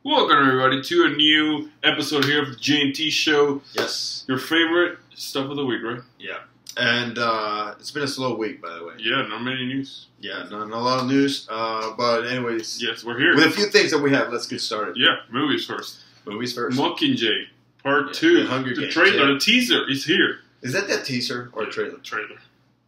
Welcome everybody to a new episode here of the J&T Show. Yes. Your favorite stuff of the week, right? Yeah. And it's been a slow week, by the way. Yeah, not many news. Yeah, not a lot of news. But anyways. Yes, we're here. With a few things that we have, let's get started. Yeah, movies first. Movies first. Mockingjay, Part 2. The Hunger Games, trailer, the teaser is here. Is that teaser or trailer? Trailer.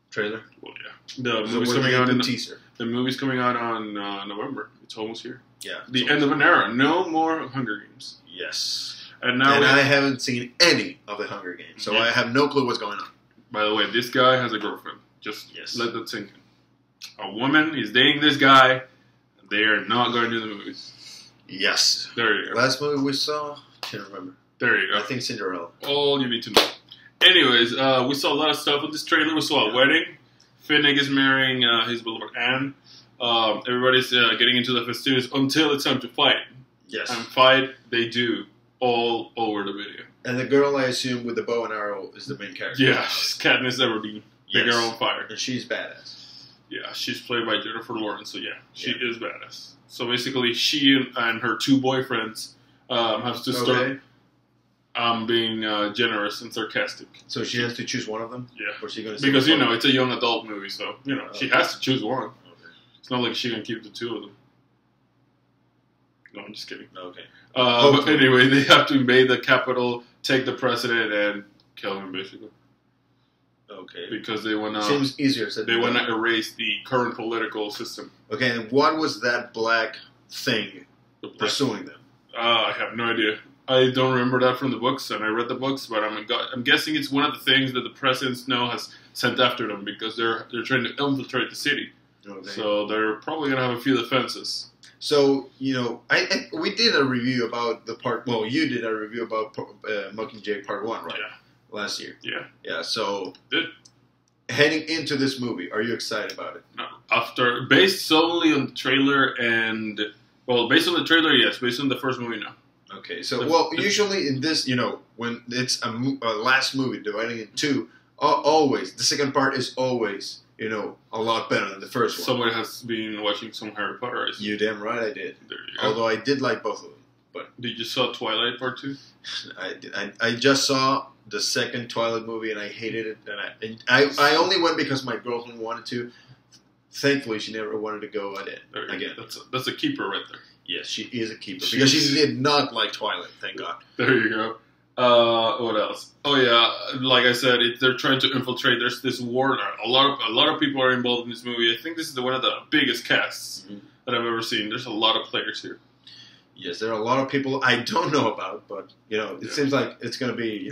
Trailer? Well, yeah. The movie's coming out in teaser. The movie's coming out on November. It's almost here. Yeah. The end of an era. No more Hunger Games. Yes. And now I haven't seen any of the Hunger Games, so I have no clue what's going on. By the way, this guy has a girlfriend. Just yes. let that sink in. A woman is dating this guy. They are not going to the movies. Yes. There you go. Last movie we saw, can't remember. There you go. I think Cinderella. All you need to know. Anyways, we saw a lot of stuff in this trailer. We saw a wedding. Finnick is marrying his beloved Anne. Everybody's getting into the festivities until it's time to fight. Yes. And fight, they do, all over the video. And the girl, I assume, with the bow and arrow is the main character. Yeah, she's Katniss Everdeen, the girl on fire. And she's badass. Yeah, she's played by Jennifer Lawrence, so yeah, she is badass. So basically, she and her two boyfriends have to start being generous and sarcastic. So she has to choose one of them? Yeah. Or she gonna because, it's a young adult movie, so, she has to choose one. It's not like she can keep the two of them. No, I'm just kidding. Okay. But anyway, they have to invade the Capitol, take the president, and kill him, basically. Okay. Because they want to... Seems easier said than done. They want to erase the current political system. Okay, and what was that black thing pursuing them? I have no idea. I don't remember that from the books, and I read the books, but I'm guessing it's one of the things that the president now has sent after them, because they're trying to infiltrate the city. Okay. So they're probably going to have a few defenses. So, I we did a review about the part... Well, you did a review about Mockingjay Part 1, right? Yeah. Last year. Yeah. Yeah, so... Good. Heading into this movie, are you excited about it? No. Based solely on the trailer and... Well, based on the trailer, yes. Based on the first movie, no. Okay, so, usually in this, when it's a last movie dividing in two, always, the second part is always... a lot better than the first one. Someone has been watching some Harry Potter, I see. You damn right I did. There you go. Although I did like both of them. But did you saw Twilight Part 2? I just saw the second Twilight movie and I hated it. And I only went because my girlfriend wanted to. Thankfully, she never wanted to go again. That's a keeper right there. Yes, she is a keeper. Because she did not like Twilight, thank God. There you go. What else? Oh yeah, like I said, they're trying to infiltrate. There's this war. A lot of people are involved in this movie. I think this is one of the biggest casts that I've ever seen. There's a lot of players here. Yes, there are a lot of people I don't know about, but it seems like it's going to be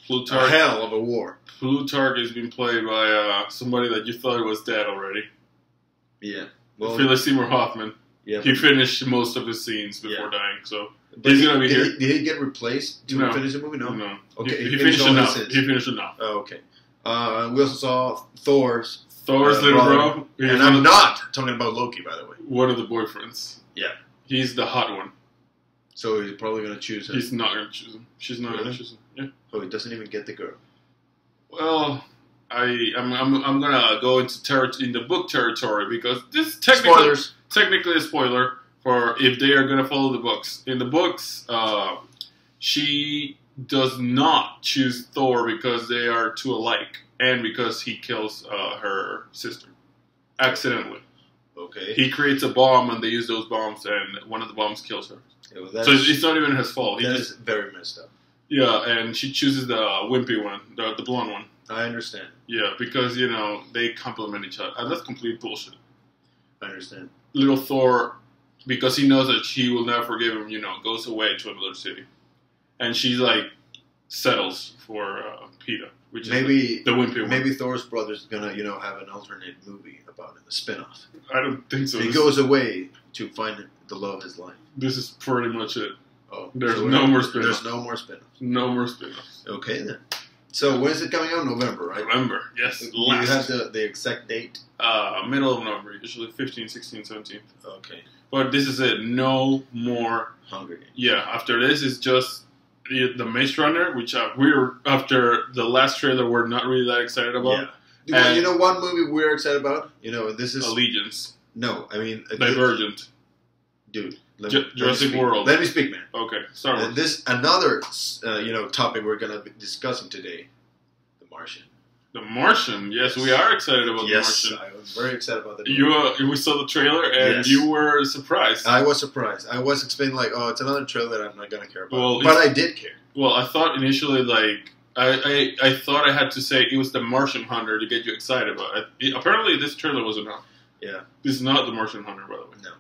Plutarch, a hell of a war. Plutarch is being played by somebody that you thought was dead already. Yeah, well, Philip Seymour Hoffman. Yeah, he finished most of his scenes before dying, so. He's going to be here. Did he get replaced to finish the movie? No. No. Okay. He finished enough. He finished enough. Oh, okay. We also saw Thor's little bro. And I'm not talking about Loki, by the way. One of the boyfriends. Yeah. He's the hot one. So he's probably going to choose him. He's not going to choose him. She's not going to choose him. Yeah. Oh, he doesn't even get the girl. Well, I'm going to go into the book territory because this technically a spoiler. For if they are going to follow the books. In the books, she does not choose Thor because they are too alike and because he kills her sister accidentally. Okay. He creates a bomb and they use those bombs and one of the bombs kills her. Yeah, well, so it's not even his fault. That is very messed up. Yeah, and she chooses the wimpy one, the blonde one. I understand. Yeah, because, they complement each other. And that's complete bullshit. I understand. Little Thor... Because he knows that she will never forgive him, goes away to another city. And she's settles for PETA, which is the wimpy one. Maybe Thor's brother's gonna, have an alternate movie about it, a spin-off. I don't think so. He goes away to find the love of his life. This is pretty much it. Oh, there's no more spin-offs. There's no more spin-offs. No more spin-offs. Okay, then. So when is it coming out? November, right? November, yes. You have the exact date? Middle of November, usually 15, 16, 17th. Okay. But this is it. No more Hunger Games. Yeah, after this is just the Maze Runner, which after the last trailer we're not really that excited about. Yeah. You know one movie we're excited about? This is... Allegiance. No, I mean... Divergent. Dude, Jurassic World. Let me speak, man. Okay, Star Wars. This another topic we're gonna be discussing today, The Martian. The Martian. Yes, we are excited about The Martian. Yes, I was very excited about the we saw the trailer and you were surprised. I was surprised. I was expecting it's another trailer that I'm not gonna care about. Well, but I did care. Well, I thought initially I thought I had to say it was The Martian Hunter to get you excited about it. Apparently, this trailer was enough. Yeah. This is not The Martian Hunter, by the way. No.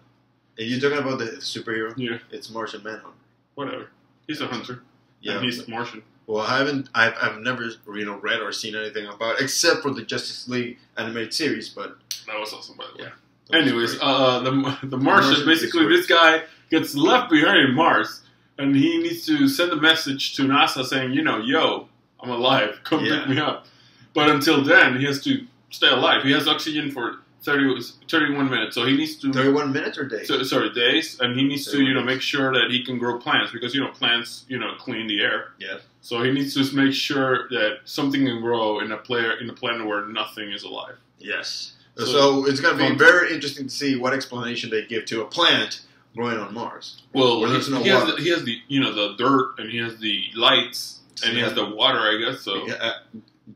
And you're talking about the superhero? Yeah. It's Martian Manhunter. Whatever. He's a hunter. Yeah. And he's Martian. Well, I've never read or seen anything about it, except for the Justice League animated series, but that was awesome, by the way. Yeah. Anyways, the Martian, basically this guy gets left behind in Mars, and he needs to send a message to NASA saying, yo, I'm alive, come pick me up. But until then, he has to stay alive. He has oxygen for 31 minutes, so he needs to 31 minutes or days. Days, and he needs to make sure that he can grow plants because plants clean the air. Yeah. So he needs to make sure that something can grow in a planet where nothing is alive. Yes. So it's going to be very interesting to see what explanation they give to a plant growing on Mars. Well, he has the the dirt, and he has the lights, and he has the water, I guess. So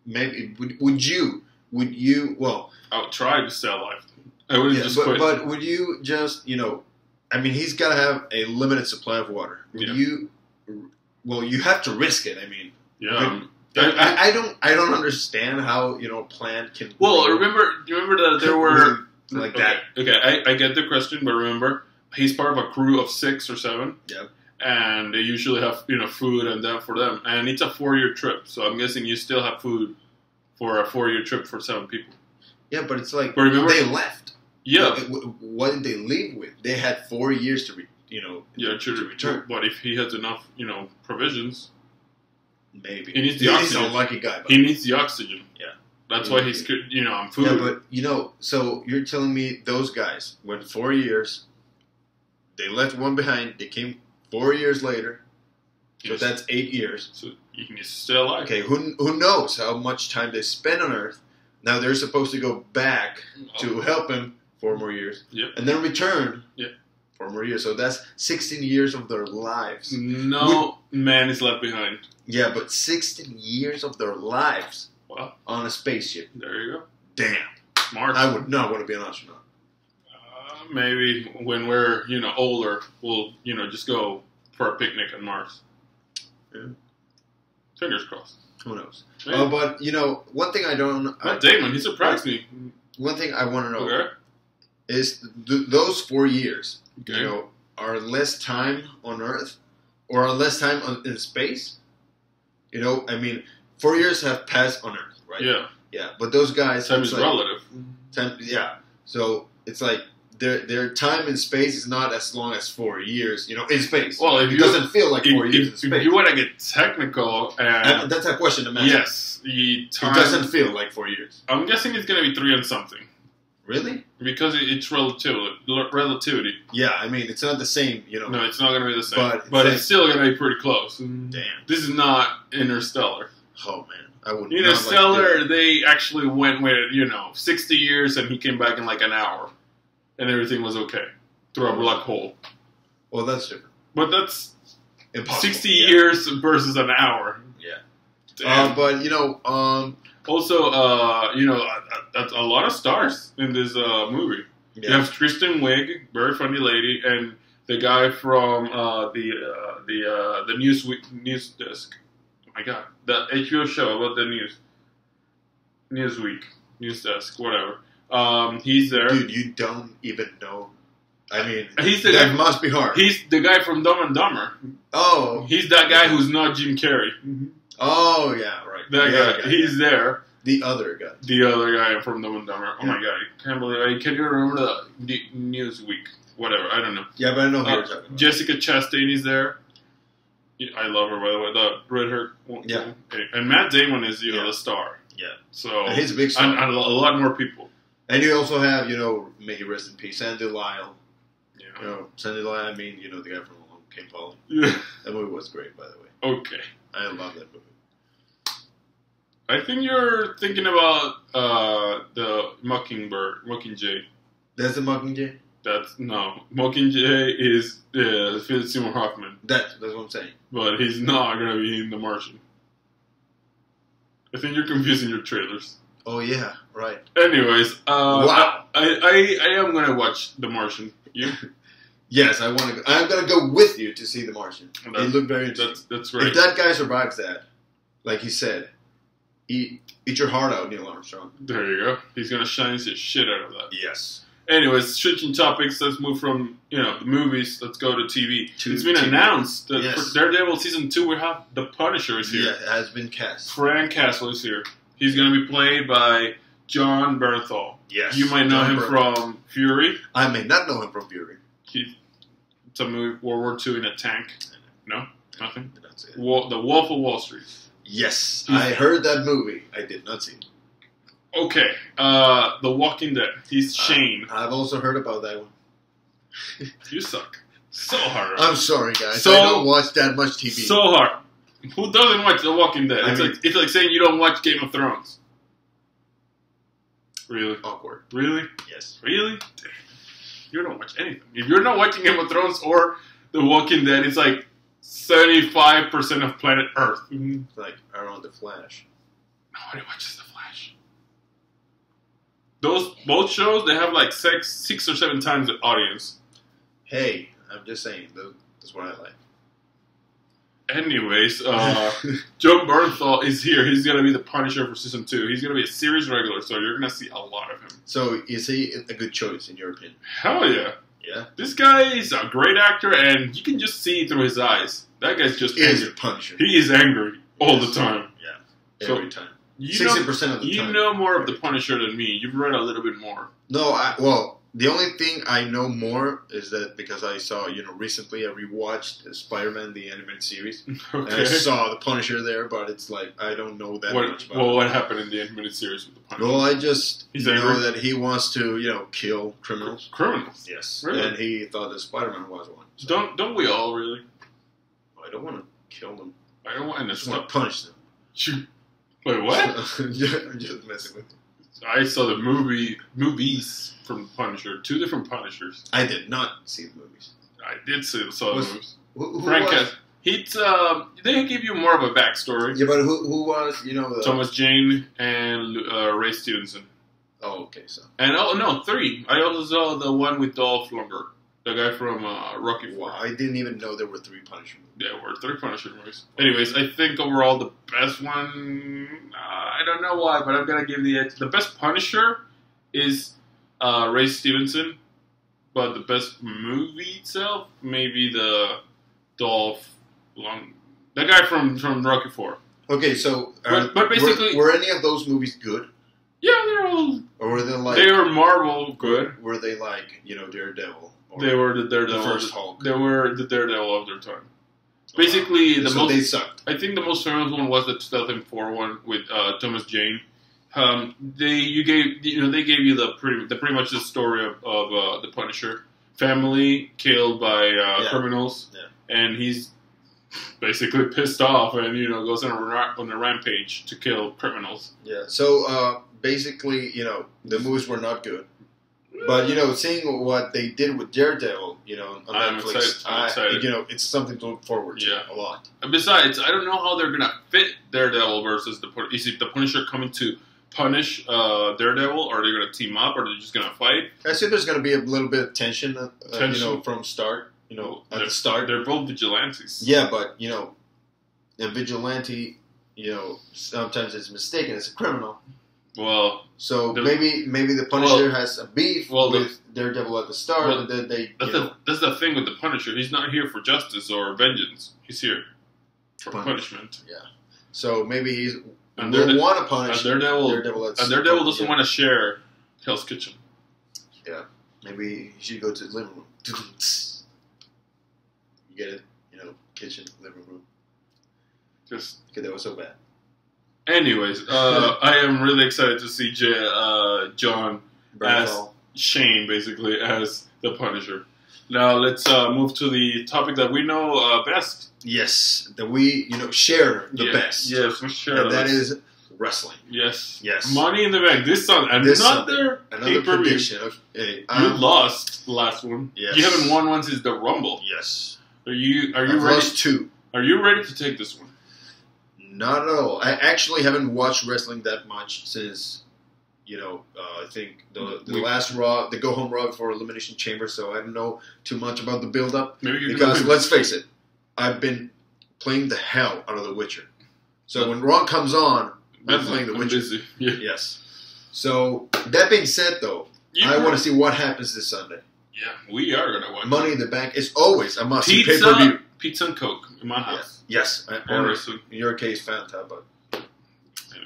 maybe would you? Well, I would try to stay alive. I wouldn't just quit. But would you just, I mean, he's got to have a limited supply of water. Would you? Well, you have to risk it. I mean, I don't understand how a plant can. Well, remember that there were like that. Okay, I get the question, but remember, he's part of a crew of 6 or 7. Yeah. And they usually have food and that for them, and it's a 4-year trip. So I'm guessing you still have food for a 4-year trip for 7 people. Yeah, but it's like remember, they left. Yeah. What did they leave with? They had 4 years to return. But if he has enough, provisions, maybe he needs the oxygen. He's a lucky guy. He needs the oxygen. Yeah, that's why he's on food. Yeah, but so you're telling me those guys went 4 years. They left one behind. They came 4 years later. So that's 8 years. So he needs to stay alive. Okay, who knows how much time they spent on Earth? Now they're supposed to go back to help him 4 more years. Yep. And then return 4 more years. So that's 16 years of their lives. No man is left behind. Yeah, but 16 years of their lives on a spaceship. There you go. Damn. Smart. I would not want to be an astronaut. Maybe when we're, older, we'll, just go for a picnic on Mars. Yeah. Fingers crossed. Who knows? But, one thing I don't... Matt Damon, he surprised me. One thing I want to know is those 4 years, are less time on Earth or are less time in space? I mean, 4 years have passed on Earth, right? Yeah. Yeah, but those guys... Time is relative. So it's like their time in space is not as long as 4 years, in space. Well, it doesn't feel like 4 years in space. If you want to get technical... and that's a question to mention. Yes. It doesn't feel like 4 years. I'm guessing it's going to be 3 and something. Really? Because it's relativity. Yeah, I mean, it's not the same, No, it's not going to be the same. But it's still going to be pretty close. Damn. This is not Interstellar. Oh, man. I would Interstellar, they actually went with, 60 years and he came back in like an hour. And everything was okay. Through a black hole. Well, that's different. But that's impossible. 60 years versus an hour. Yeah. But, also, that's a lot of stars in this movie. Yeah. You have Kristen Wiig, very funny lady, and the guy from the news desk. Oh my god, the HBO show about the news desk, whatever. He's there. Dude, you don't even know. I mean, that must be hard. He's the guy from Dumb and Dumber. Oh, he's that guy who's not Jim Carrey. Oh yeah, right. That guy. He's there. The other guy from Dumb and Dumber. Oh my god, I can't believe I can't even remember the Newsweek. Whatever, I don't know. Yeah, but I know who you're talking about. Jessica Chastain is there. I love her, by the way. The red hair. Yeah. And Matt Damon is, the star. Yeah. So and he's a big star. And a lot more people. And you also have, may he rest in peace, Sandy Lyle. Yeah. Sandy Lyle, I mean, the guy from King Polly. Yeah. That movie was great, by the way. Okay. I love that movie. I think you're thinking about the Mockingjay. That's the Mockingjay? No. Mockingjay is Philip Seymour Hoffman. That's what I'm saying. But he's not going to be in The Martian. I think you're confusing your trailers. Oh, yeah, right. Anyways, wow. I am going to watch The Martian. You? Yes, I want to. I'm going to go with you to see The Martian. It looked very interesting. That's right. If that guy survives that, like he said, eat your heart out, Neil Armstrong. There you go. He's going to shine the shit out of that. Yes. Anyways, switching topics, let's move from the movies. Let's go to TV. It's been announced that for Daredevil season 2, we have the Punisher is here. Yeah, it has been cast. Frank Castle is here. He's going to be played by John Bernthal. Yes, you might know him from Fury. I may not know him from Fury. It's a movie, World War II in a tank. No, nothing. That's it. The Wolf of Wall Street. Yes, I heard that movie. I did not see it. Okay, The Walking Dead. He's Shane. I've also heard about that one. You suck. So hard. I'm sorry, guys. I don't watch that much TV. So hard. Who doesn't watch The Walking Dead? It's like saying you don't watch Game of Thrones. Really? Awkward. Really? Yes. Really? Damn. You don't watch anything. If you're not watching Game of Thrones or The Walking Dead, it's like 75% of planet Earth. Mm-hmm. It's like around The Flash. Nobody watches The Flash. Both shows, they have like 6 or 7 times the audience. Hey, I'm just saying, that's what I like. Anyways, Joe Bernthal is here. He's going to be the Punisher for season 2. He's going to be a series regular, so you're going to see a lot of him. So is he a good choice, in your opinion? Hell yeah. Yeah? This guy is a great actor, and you can just see through his eyes. That guy's just angry. He is Punisher. He is angry all the time. Yeah, every time. 60% of the time. You know more of the Punisher than me. You've read a little bit more. No, the only thing I know more is that because I saw, recently I rewatched Spider-Man, the animated series. Okay. And I saw the Punisher there, but it's like, I don't know that much about it. What happened in the animated series with the Punisher? Well, I just know that he wants to, kill criminals. Criminals? Yes. Really? And he thought that Spider-Man was one. So. Don't we all, really? I don't want to kill them. I don't want to. I just want to punish them. Wait, what? I'm just messing with you. I saw the movies from Punisher. 2 different Punishers. I did not see the movies. I did saw the movies. Who Frank was? They give you more of a backstory. Yeah, but who was, Thomas Jane and Ray Stevenson. Oh, okay, so. And 3. I also saw the one with Dolph Lundgren. The guy from Rocky IV. Wow, I didn't even know there were 3 Punisher movies. Yeah, there were 3 Punisher movies. Anyways, I think overall the best one, I don't know why, but I'm going to give the edge. The best Punisher is Ray Stevenson, but the best movie itself, maybe the Dolph Lundgren. The guy from Rocky IV. Okay, so but basically, were any of those movies good? Yeah, they're all. Or were they like? They were Marvel good. Were they like Daredevil? They were the Daredevil. The first Hulk. They were the Daredevil of their time. Basically, they sucked. I think the most famous one was the 2004 one with Thomas Jane. They gave you the pretty much the story of the Punisher family killed by criminals, and he's basically pissed off and goes on a rampage to kill criminals. Yeah. So basically, the movies were not good. But seeing what they did with Daredevil, on Netflix, I'm excited. It's something to look forward to a lot. And besides, I don't know how they're gonna fit Daredevil versus is it the Punisher coming to punish Daredevil, or are they gonna team up, or are they just gonna fight? I see there's gonna be a little bit of tension, from start. At the start, they're both vigilantes. Yeah, but a vigilante, sometimes it's mistaken as a criminal. Well, so maybe the Punisher has a beef with Daredevil at the start, and then they. That's the thing with the Punisher. He's not here for justice or vengeance. He's here for punishment. Yeah. So maybe he's will want to punish Daredevil doesn't want to share Hell's Kitchen. Yeah. Maybe he should go to the living room. You get it? Kitchen, living room. Just because that was so bad. Anyways, I am really excited to see John Bernthal. as Shane, basically, as the Punisher. Now, let's move to the topic that we know best. Yes, that we, share the best. Yes, we share and that is wrestling. Yes. Yes. Money in the Bank. This Sunday. Another prediction. You lost the last one. Yes. You haven't won one since the Rumble. Yes. Are you ready? Lost 2. Are you ready to take this one? Not at all. I actually haven't watched wrestling that much since, I think the last Raw, the Go Home Raw before Elimination Chamber. So I don't know too much about the build-up. Because let's face it, I've been playing the hell out of The Witcher. So when Raw comes on, I'm playing The Witcher. Busy. Yeah. Yes. So that being said, though, I want to see what happens this Sunday. Yeah, we are going to watch Money in the Bank is always a must-see pay-per-view. Pizza and Coke in my house. Yes. In your case, Fanta, but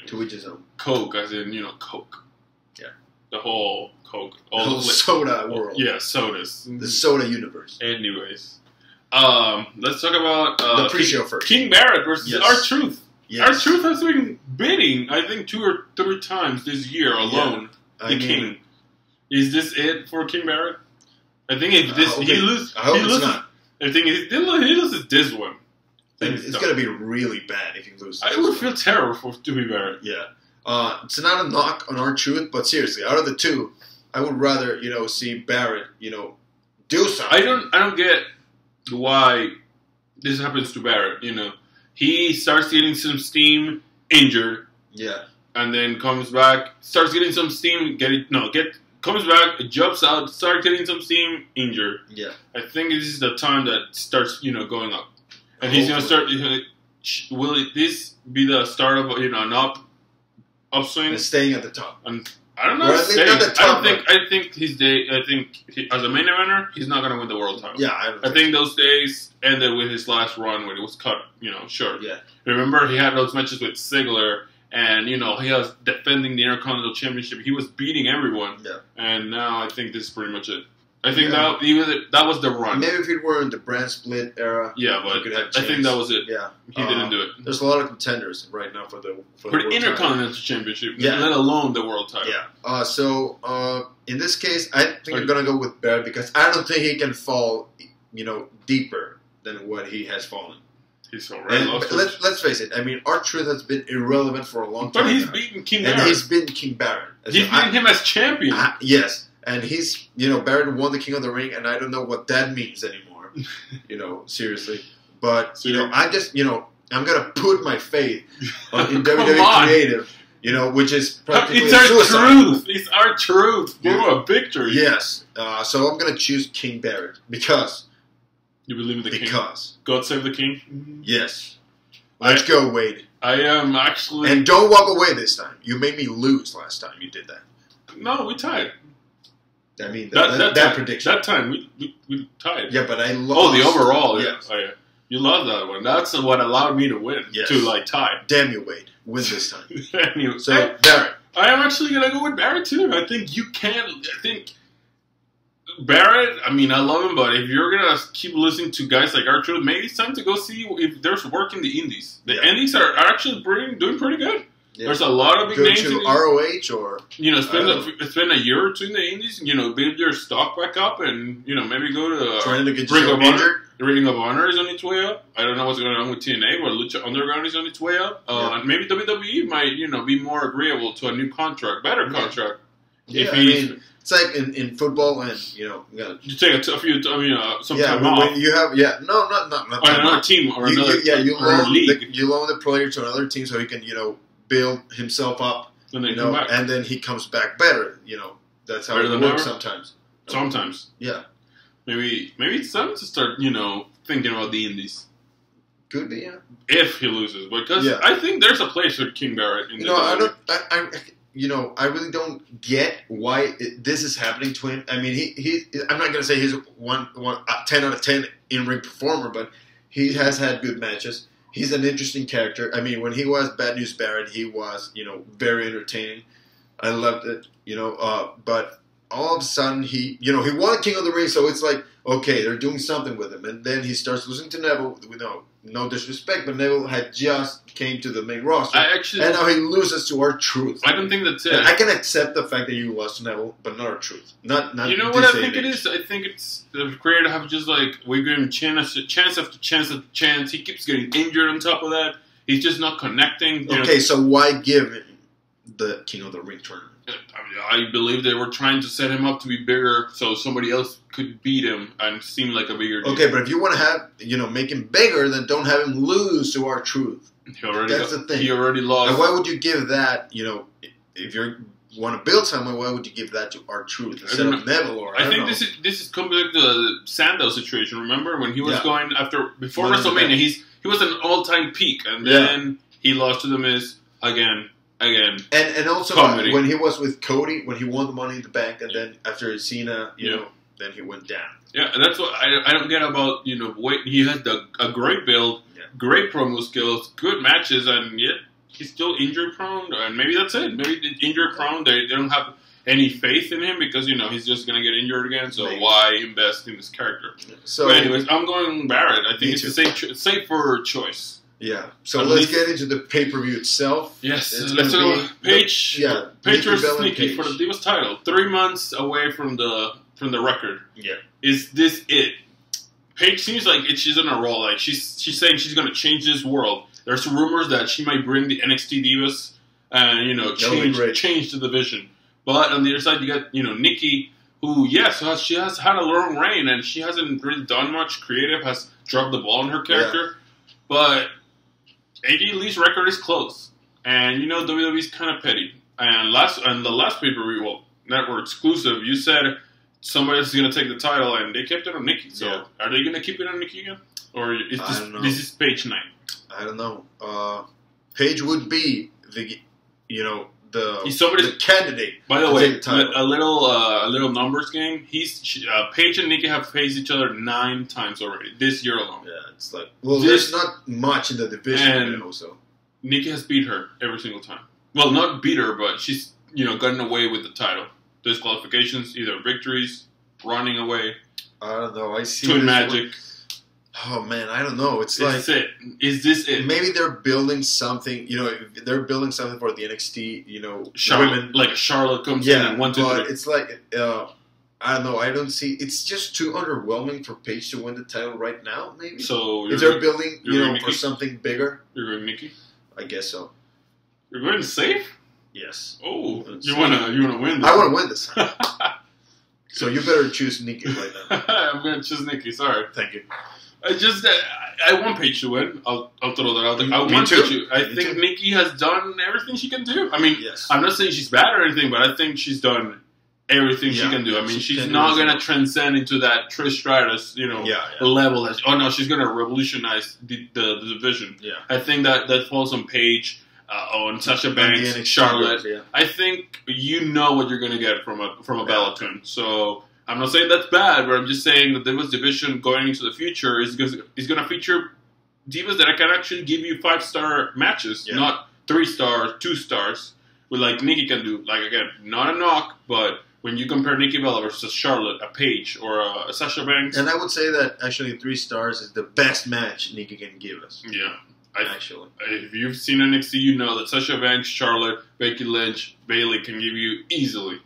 to each his own. Coke, as in, Coke. Yeah. The whole Coke. The whole soda world. Yeah, sodas. The soda universe. Anyways. Let's talk about the pre-show first. King Barrett versus R-Truth. Yes. R-Truth has been bidding, I think, 2 or 3 times this year alone. The King. Is this it for King Barrett? I think if he loses, I hope it's not. I think he loses this one. It's going to be really bad if he loses. I would feel terrible to be Barrett. Yeah. It's not a knock on R-Truth, but seriously, out of the 2, I would rather, see Barrett, do something. I don't get why this happens to Barrett, He starts getting some steam, injured. Yeah. And then comes back, starts getting some steam, comes back, jumps out, starts getting some steam, injured. Yeah. I think this is the time that starts, going up. And he's going to start, will this be the start of, an upswing? And staying at the top. And I don't know. I think his day, as a main eventer, he's not going to win the world title. Yeah, I think those days ended with his last run when it was cut, short. Yeah. Remember, he had those matches with Ziggler. And, he was defending the Intercontinental Championship. He was beating everyone. Yeah. And now I think this is pretty much it. I think that was the run. Maybe if it were in the brand split era. Yeah, but I think that was it. Yeah. He didn't do it. There's a lot of contenders right now for the Intercontinental Championship, let alone the world title. Yeah. So, in this case, I think I'm going to go with Barrett because I don't think he can fall, deeper than what he has fallen. He's so right. Let's face it. I mean, R-Truth has been irrelevant for a long time. But he's beaten King Barrett. And he's been King Barrett. He's beaten him as champion. Yes. And he's, Barrett won the King of the Ring, and I don't know what that means anymore. Seriously. But, I just, I'm going to put my faith in WWE Creative, which is practically it's our truth. It's our truth. For a victory. Yes. So I'm going to choose King Barrett because... You believe in the King? Because. God save the King? Yes. Let's go, Wade. I am actually... And don't walk away this time. You made me lose last time you did that. No, we tied. I mean, that prediction. That time, we tied. Yeah, but I lost. Oh, the overall. Yes. Yeah. Oh, yeah. You lost that one. That's what allowed me to win. Yes. To, tie. Damn you, Wade. Win this time. Anyway, so, Barrett. I am actually going to go with Barrett, too. I think you can... I think... Barrett, I mean, I love him, but if you're going to keep listening to guys like R-Truth, maybe it's time to go see if there's work in the indies. The indies are actually doing pretty good. Yeah. There's a lot of big names. Go to ROH or... spend a year or two in the indies, build your stock back up and, maybe go to Ring of Honor. Ring of Honor is on its way up. I don't know what's going on with TNA, but Lucha Underground is on its way up. And maybe WWE might, be more agreeable to a new contract, better contract. Yeah, it's like in football, and you take some time off. When you have not another team or another league. You loan the player to another team so he can build himself up, and then he comes back better. That's how it works sometimes. Sometimes, yeah. Maybe it's time to start thinking about the indies. Could be, yeah. If he loses, because I think there's a place for King Barrett. I really don't get why this is happening to him. I mean, I'm not going to say he's a 10 out of 10 in-ring performer, but he has had good matches. He's an interesting character. I mean, when he was Bad News Barrett, he was, very entertaining. I loved it, but all of a sudden he won King of the Ring, so it's like, okay, they're doing something with him. And then he starts losing to Neville. No disrespect, but Neville had just came to the main roster. And now he loses to R-Truth. I don't think that's it. And I can accept the fact that you lost to Neville, but not R-Truth. Not you know what I think it is? I think it's the creator have just we give him chance after chance after chance. He keeps getting injured on top of that. He's just not connecting. Okay, so why give him the King of the Ring tournament? I believe they were trying to set him up to be bigger so somebody else could beat him and seem like a bigger dude. Okay, but if you want to have, make him bigger, then don't have him lose to R-Truth. That's the thing. He already lost. And why would you give that, if you want to build someone, why would you give that to R-Truth instead of Neville? Or I think this is compared to the Sandow situation. Remember when he was going before WrestleMania? He was an all-time peak, and then he lost to The Miz again. And also when he was with Cody, when he won the Money in the Bank, and then after Cena, then he went down. Yeah, and that's what I don't get about he had a great build, great promo skills, good matches, and yet he's still injury prone. And maybe that's it. Maybe injury prone. They don't have any faith in him because he's just gonna get injured again. So why invest in this character? So, but anyways, I'm going Barrett. I think it's a safer choice. Yeah. So let's get into the pay-per-view itself. Yes. Let's go. Paige versus Nikki for the Divas title. 3 months away from the record. Yeah. Is this it? Paige seems like she's on a roll. Like she's saying she's going to change this world. There's rumors that she might bring the NXT Divas and change the division. But on the other side, you got Nikki, who she has had a long reign and she hasn't really done much creative. Has dropped the ball in her character, but AJ Lee's record is close, and WWE's kind of petty. And the last pay-per-view, network exclusive, you said somebody's going to take the title, and they kept it on Nikki. So are they going to keep it on Nikki again, or is this is Paige night? I don't know. Paige would be the candidate. By the way, a little numbers game. Paige and Nikki have faced each other 9 times already this year alone. Yeah, it's like there's not much in the division. Also, Nikki has beat her every single time. Well, not beat her, but she's gotten away with the title. Disqualifications, either victories, running away. I don't know. I see Twin Magic. Oh man, I don't know. Is this it? Maybe they're building something. They're building something for the NXT. Women like Charlotte comes in and 1, 2, 3. It's like I don't know. I don't see. It's just too underwhelming for Paige to win the title right now. Maybe. So if they're building, for something bigger. You're going Nikki. I guess so. You're going safe. Yes. Oh, you wanna win this? I want to win this. So you better choose Nikki right now. I'm gonna choose Nikki. Sorry. Thank you. I want Paige to win. I'll throw that out there. I want Paige to. I think Nikki has done everything she can do. I mean, I'm not saying she's bad or anything, but I think she's done everything she can do. I mean, she's not going to transcend into that Trish Stratus, level. She's going to revolutionize the division. Yeah. I think that falls on Paige, on Sasha Banks, Charlotte. Yeah. I think what you're going to get from a Bella twin. So I'm not saying that's bad, but I'm just saying that the Divas division going into the future is going to feature divas that can actually give you 5-star matches, not 3 stars, 2 stars, with like Nikki can do. Like again, not a knock, but when you compare Nikki Bella versus Charlotte, a Paige, or a Sasha Banks, and I would say that actually 3 stars is the best match Nikki can give us. Yeah. Actually, if you've seen NXT, you know that Sasha Banks, Charlotte, Becky Lynch, Bayley can give you easily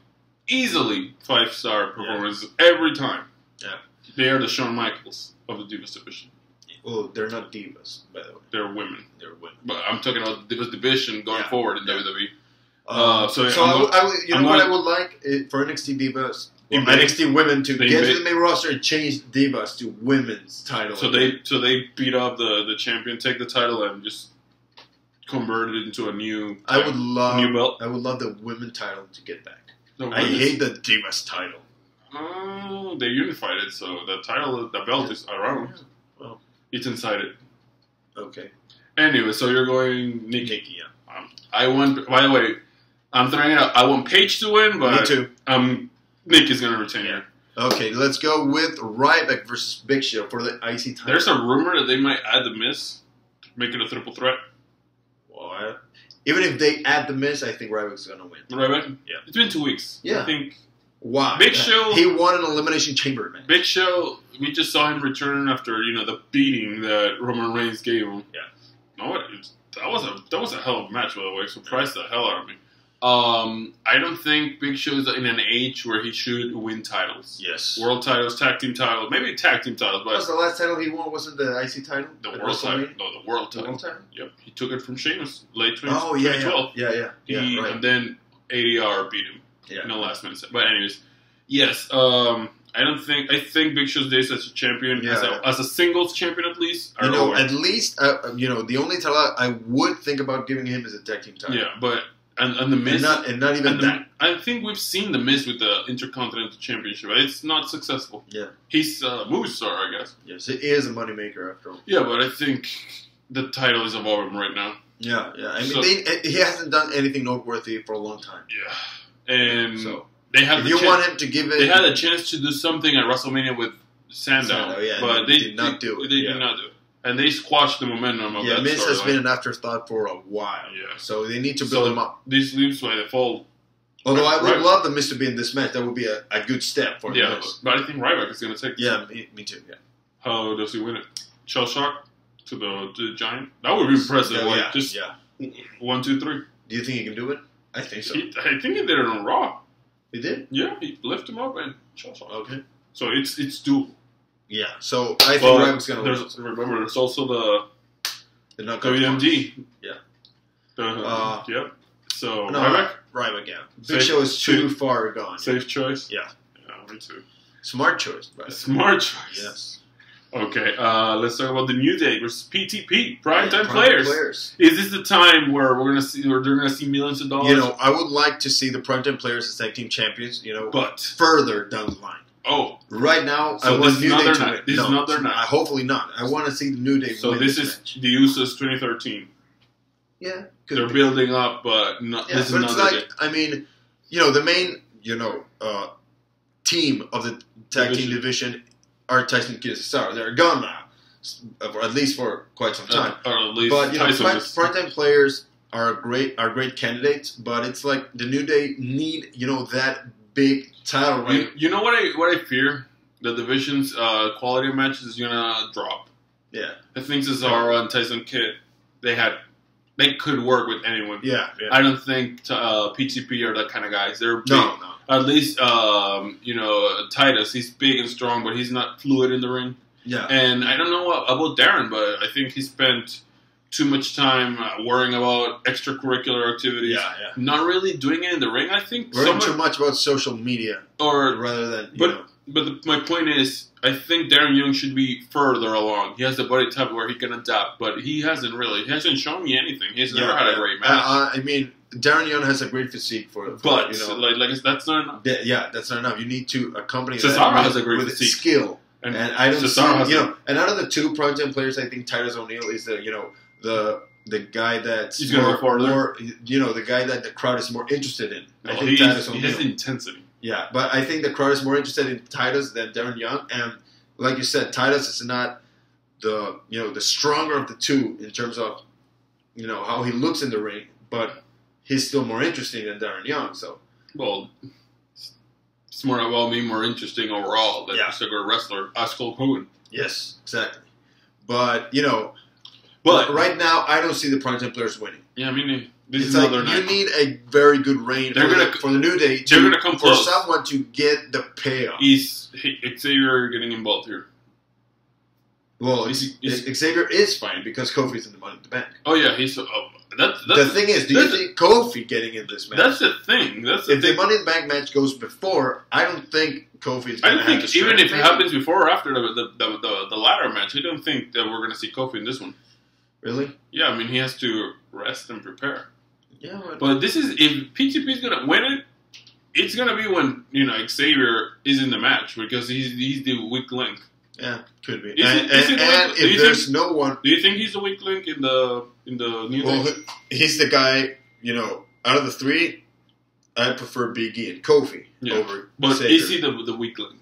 5-star performances every time. Yeah, they are the Shawn Michaels of the Divas division. Well, they're not divas, by the way. They're women. They're women. But I'm talking about the Divas division going forward in WWE. I would like for NXT Divas, NXT Women to get to the main roster and change Divas to women's title. So they beat up the champion, take the title, and just convert it into a new. New belt. I would love the women title to get back. I hate the Divas title. They unified it, so the belt is around. Yeah. Well, it's inside it. Okay. Anyway, so you're going Nikki. Yeah. I want. By the way, I'm throwing it out. I want Paige to win, but me too. Nikki's going to retain here. Okay, let's go with Ryback versus Big Show for the IC title. There's a rumor that they might add the Miz, make it a triple threat. What? Even if they add the Miz, I think Ryback's going to win. Ryback? Yeah. It's been 2 weeks. Yeah. I think. Why? Big Show. He won an Elimination Chamber match. Big Show. We just saw him return after the beating that Roman Reigns gave him. Yeah. No, that was a hell of a match, by the way. Surprised the hell out of me. I don't think Big Show is in an age where he should win titles. Yes. World titles, tag team titles, maybe tag team titles. But the last title he won wasn't the IC title? The world title. No, the world title. Yep, he took it from Sheamus late 2012. Yeah, right. And then ADR beat him in the last minute. But anyways, yes. I think Big Show's days as a champion, as a singles champion at least. At least the only title I would think about giving him is a tag team title. Yeah, but and the Miz, and not even that. I think we've seen the Miz with the Intercontinental Championship. It's not successful. Yeah, he's a movie star, I guess. Yes, it is a moneymaker after all. Yeah, but I think the title is above him right now. Yeah. I mean, he hasn't done anything noteworthy for a long time. Yeah, and they had. If you want him to give it, they had a chance to do something at WrestleMania with Sandow, but they did not do it. They did not do it. And they squashed the momentum of that Miz has been an afterthought for a while. Yeah. So they need to build him up. This leaves by default. Although I would love the Miz to be in this match. That would be a good step for the Miz. But I think Ryback is going to take this. Yeah, me too. Yeah. How does he win it? Shell shock to the Giant? That would be impressive. Just 1, 2, 3. Do you think he can do it? I think so. I think he did it on Raw. He did? Yeah, he lifted him up and shell shock. Okay. So it's doable. Yeah, so I think Ryback's going to win. Remember, there's also the WMD. Yeah. Yep. So, Ryback, yeah. Big Show is too far gone. Safe choice? Yeah. Yeah, me too. Smart choice. Smart choice. Yes. Okay, let's talk about the New Day versus PTP, primetime players. Is this the time where they're gonna see millions of dollars? I would like to see the primetime players as tag team champions. But further down the line. Oh, right now I want New Day to win. This is not their night. Hopefully not. I want to see the New Day. So win this is the Usos 2013. Yeah, they're building up, but this is not the day. I mean, the main team of the tag team division are Tyson and Cesaro. They're gone now, or at least for quite some time. But primetime players are great candidates. But it's like the New Day need that big title, right? You know what I fear? The division's quality of matches is gonna drop. Yeah, I think Cesaro and Tyson Kidd, they could work with anyone. Yeah. I don't think PTP are that kind of guys. They're big. No. At least Titus, he's big and strong, but he's not fluid in the ring. Yeah. And I don't know about Darren, but I think he spent too much time worrying about extracurricular activities. Yeah. Not really doing it in the ring. I think worrying too much about social media, rather than. But my point is, I think Darren Young should be further along. He has the body type where he can adapt, but he hasn't really. He hasn't shown me anything. He's never had a great match. I mean, Darren Young has a great physique for but that's not enough. That's not enough. You need to accompany Cesaro that has a great physique. Skill. And I don't see, and out of the two primetime players, I think Titus O'Neil is the guy that's he's more, the guy that the crowd is more interested in. No, I think Titus O'Neil. He has intensity. Yeah, but I think the crowd is more interested in Titus than Darren Young, and like you said, Titus is not the stronger of the two in terms of how he looks in the ring, but he's still more interesting than Darren Young. So it's more about being more interesting overall than just a good wrestler. Ask Hulk Hogan. Yes, exactly. But but right now I don't see the primetime players winning. Yeah, I mean. This is another night. You need a very good reign for the New Day for someone to get the payoff. Xavier getting involved here? Well, Xavier is fine because Kofi's in the Money in the Bank. Oh yeah, the thing is, do you think Kofi getting in this match? That's the thing. If the Money in the Bank match goes before, I don't think Kofi's going to have the strength. Even if it happens before or after the ladder match, I don't think that we're going to see Kofi in this one. Really? Yeah, I mean he has to rest and prepare. Yeah, but this is if PTP is gonna win it, it's gonna be when Xavier is in the match because he's the weak link. Yeah, could be. And if there's no one, do you think he's the weak link in the New Day? He's the guy. Out of the three, I prefer Big E and Kofi over. But Xavier. Is he the weak link?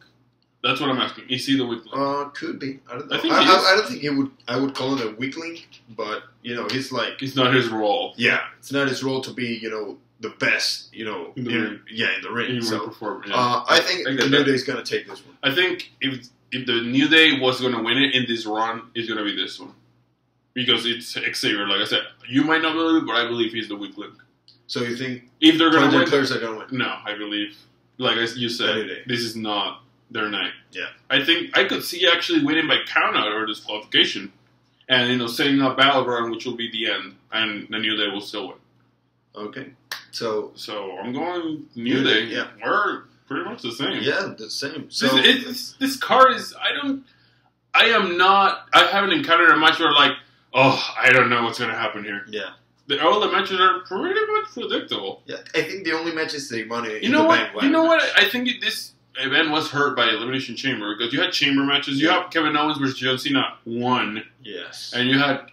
That's what I'm asking. Is he the weak link? Could be. I don't know. I don't think he would. I would call him a weak link, but he's like. It's not his role. Yeah, it's not his role to be the best. In the ring. I think the New Day's gonna take this one. I think if the New Day was gonna win it in this run, it's gonna be this one because it's Xavier. Like I said, you might not believe it, but I believe he's the weak link. So you think if they're gonna win, players are gonna win? No, I believe. Like you said, this is not their night. Yeah. I think I could see actually winning by count out or disqualification. and setting up Battleground, which will be the end, and the New Day will still win. Okay, so I'm going New Day. Yeah, we're pretty much the same. Yeah, the same. So this card is I haven't encountered a match where I don't know what's gonna happen here. Yeah. All the matches are pretty much predictable. Yeah, I think the only matches they won in You know what? I think this event was hurt by Elimination Chamber because you had chamber matches. You have Kevin Owens versus John Cena 1. Yes. And you had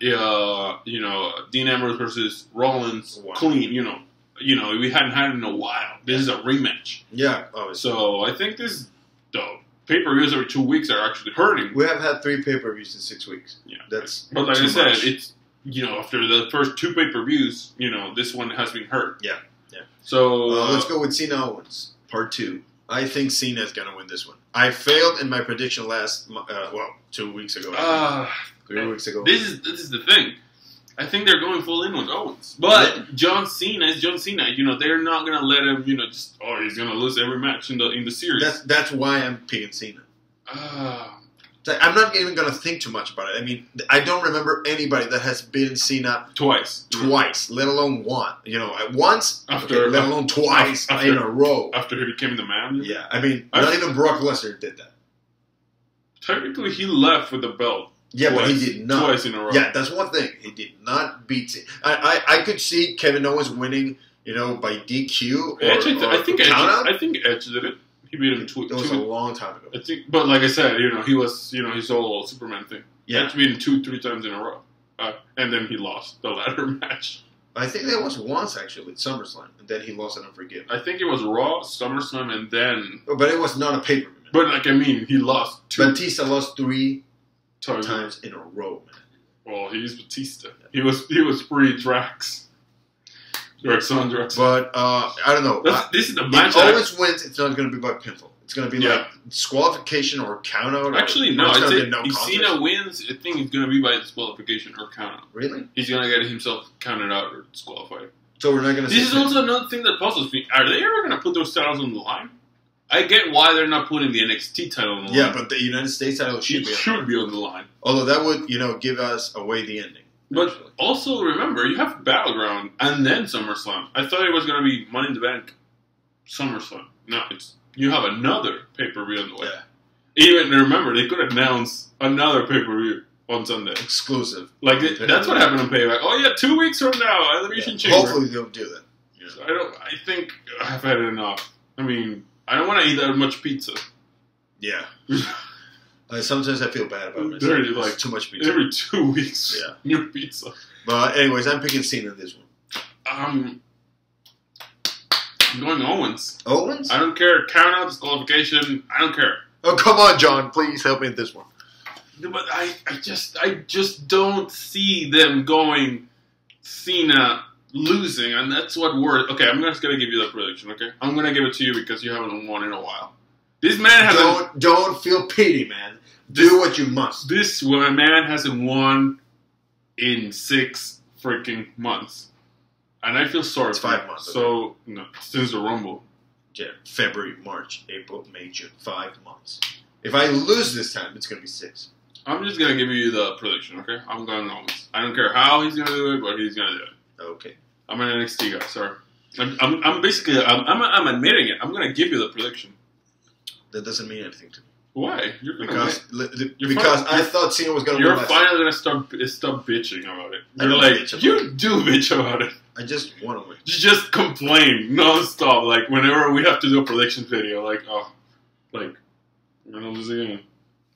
Dean Ambrose versus Rollins 1. Clean. We hadn't had it in a while. This is a rematch. Yeah. So I think this pay-per-views every 2 weeks are actually hurting. We have had 3 pay-per-views in 6 weeks. Yeah. But like I said, it's after the first 2 pay-per-views, this one has been hurt. Yeah. So let's go with Cena Owens, part 2. I think Cena's gonna win this one. I failed in my prediction 2 weeks ago. 3 weeks ago. This is the thing. I think they're going full in with Owens, but John Cena is John Cena. They're not gonna let him. He's gonna lose every match in the series. That's why I'm picking Cena. I'm not even going to think too much about it. I mean, I don't remember anybody that has beaten Cena twice, let alone one. Once, let alone twice in a row. After he became the man? Yeah, I mean, not even Brock Lesnar did that. Technically, he left with the belt. Yeah, but he did not. Twice in a row. Yeah, that's one thing. He did not beat Cena. I could see Kevin Owens winning, by DQ or I think Edge did it. He beat him It was a long time ago. I think, but like I said, he was, his whole Superman thing. Yeah. Edge beat him 2-3 times in a row. And then he lost the ladder match. I think that was once, actually, at SummerSlam. And then he lost at Unforgiven. I think it was Raw, SummerSlam, and then... But it was not a pay-per-view. But, he lost 2. Batista lost 3 times in a row, man. Well, he's Batista. He was pre-Drax. Drax. But, I don't know. This is the match. If Owens wins, it's not going to be by pinfall. It's going to be like disqualification or countout. Actually, no. If Cena wins, I think it's going to be by disqualification or countout. Really? He's going to get himself counted out or disqualified. So we're not going to. This is also another thing that puzzles me. Are they ever going to put those titles on the line? I get why they're not putting the NXT title on the line. Yeah, but the United States title should be on the line. Although that would, give us away the ending. But also remember, you have Battleground and then SummerSlam. I thought it was going to be Money in the Bank, SummerSlam. No, you have another pay-per-view on the way. Yeah. Even remember, they could announce another pay-per-view on Sunday. Exclusive. That's what happened on Payback. Oh yeah, 2 weeks from now, Elimination Chamber. Hopefully they'll do that. Yeah. So I think I've had enough. I mean, I don't want to eat that much pizza. Yeah. Sometimes I feel bad about myself. Too much pizza. Every 2 weeks, new pizza. But anyways, I'm picking Cena in this one. I'm going Owens. Owens? I don't care. Count out, disqualification. I don't care. Oh, come on, John. Please help me in this one. But I just don't see them going Cena losing, and that's what worries. Okay, I'm just gonna give you the prediction. Okay, I'm gonna give it to you because you haven't won in a while. This man hasn't. Don't feel pity, man. Do what you must. This man hasn't won in 6 freaking months, and I feel sorry. It's 5 months. So no, since the Rumble. Yeah, February, March, April, May, June. 5 months. If I lose this time, it's gonna be 6. I'm just gonna give you the prediction. Okay, I'm going Owens. I don't care how he's gonna do it, but he's gonna do it. Okay. I'm an NXT guy. Sorry. I'm basically I'm admitting it. I'm gonna give you the prediction. That doesn't mean anything to me. Why? Because I thought Cena was going to win. You're finally going to stop bitching about it. You're like, you do bitch about it. I just want to win. You just complain non-stop. Like, whenever we have to do a prediction video, like, we're going to lose again.